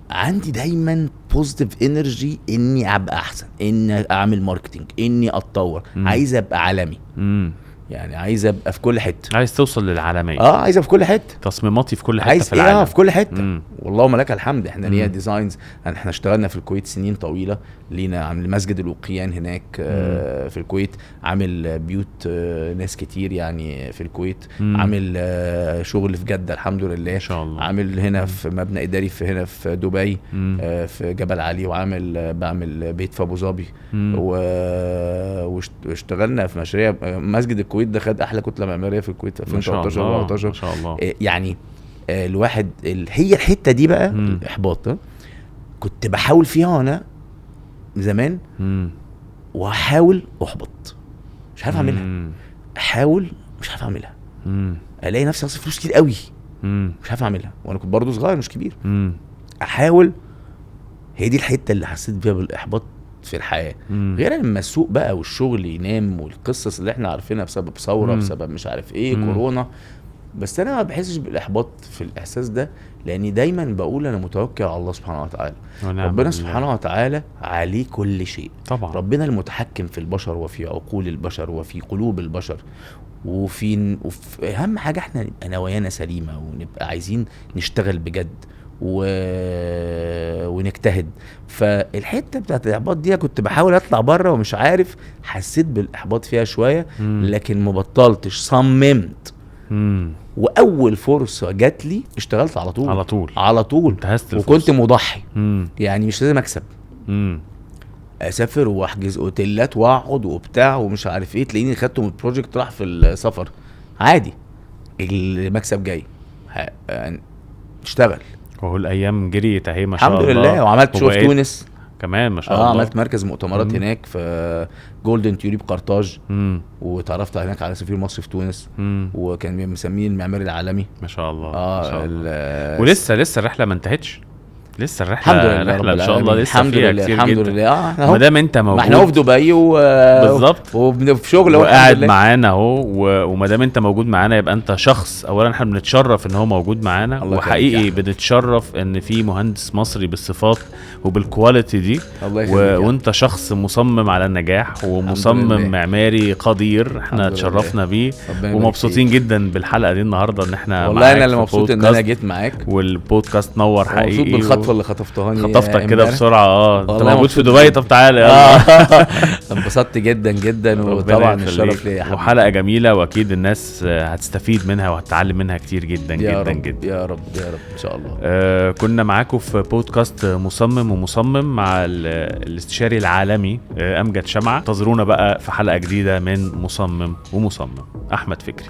عندي دايما بوزيتيف انرجي اني ابقى احسن اني اعمل ماركتنج اني اتطور عايز ابقى عالمي. يعني عايز ابقى في كل حته، عايز توصل للعالميه. عايز في كل حته، تصميماتي في كل حته عايز في العالم. في كل حته. مم. والله ما لك الحمد. احنا لينا مم. ديزاينز، يعني احنا اشتغلنا في الكويت سنين طويله، لينا عامل مسجد الوقيان هناك في الكويت، عامل بيوت ناس كتير يعني في الكويت، عامل شغل في جده الحمد لله ما شاء الله، عامل هنا في مبنى اداري في هنا في دبي في جبل علي، وعامل بعمل بيت في ابو ظبي، واشتغلنا في مشاريع. مسجد الكويت ده خد احلى كتله معماريه في الكويت في 2013 و14. ما شاء الله. يعني الواحد هي الحته دي بقى الاحباط كنت بحاول فيها وانا زمان، واحاول احبط مش عارف اعملها، احاول مش عارف اعملها، الاقي نفسي اصرف فلوس كتير قوي مش عارف اعملها، وانا كنت برضو صغير مش كبير. احاول، هي دي الحته اللي حسيت بيها بالاحباط في الحياه. غير لما السوق بقى والشغل ينام والقصص اللي احنا عارفينها بسبب ثوره بسبب مش عارف ايه كورونا، بس انا ما بحسش بالاحباط في الاحساس ده، لاني دايما بقول انا متوكل على الله سبحانه وتعالى. ربنا سبحانه وتعالى عليه كل شيء طبعا. ربنا المتحكم في البشر وفي عقول البشر وفي قلوب البشر، وفي اهم حاجه احنا نبقى نوايانا سليمه، ونبقى عايزين نشتغل بجد ونجتهد. فالحته بتاعت الاحباط دي كنت بحاول اطلع بره ومش عارف، حسيت بالاحباط فيها شويه لكن ما بطلتش، صممت. واول فرصه جات لي اشتغلت على طول انتهزت الفرصة. وكنت مضحي. يعني مش لازم اكسب، اسافر واحجز اوتيلات واقعد وبتاع ومش عارف ايه، تلاقيني خدته من البروجكت راح في السفر عادي، المكسب جاي اشتغل. وهو الايام جريت اهي ما شاء الله الحمد لله. وعملت شو في تونس كمان ما شاء الله. عملت مركز مؤتمرات هناك في جولدن تيوريب قرطاج، وتعرفت هناك على سفير مصر في تونس، وكان مسميه المعماري العالمي ما شاء الله. ما شاء الله. ولسه الرحله ما انتهتش، لسه الرحله ان شاء الله لسه الحمد فيها لله كتير الحمد جدا. لله. ما دام انت موجود، ما احنا في دبي بالظبط وفي شغل وقاعد معانا اهو، وما دام انت موجود معانا يبقى انت شخص اولا احنا بنتشرف ان هو موجود معانا، وحقيقي بنتشرف ان في مهندس مصري بالصفات وبالكواليتي دي، وانت شخص مصمم على النجاح ومصمم معماري قدير. احنا اتشرفنا بيه ومبسوطين جدا بالحلقه دي النهارده، ان احنا والله انا اللي مبسوط ان انا جيت معاك، والبودكاست نور حقيقي. مبسوط بالخطوه اللي خطفتها خطفتك كده بسرعه. انت موجود في دبي، طب تعالى انبسطت جدا جدا، وطبعا الشرف ليا. وحلقه جميله، واكيد الناس هتستفيد منها وهتتعلم منها كتير جدا يا جدا رب جدا. يا رب يا رب ان شاء الله. كنا معاكم في بودكاست مصمم مع الاستشاري العالمي امجد شمعة. انتظرونا بقى في حلقه جديده من مصمم ومصمم. احمد فكري.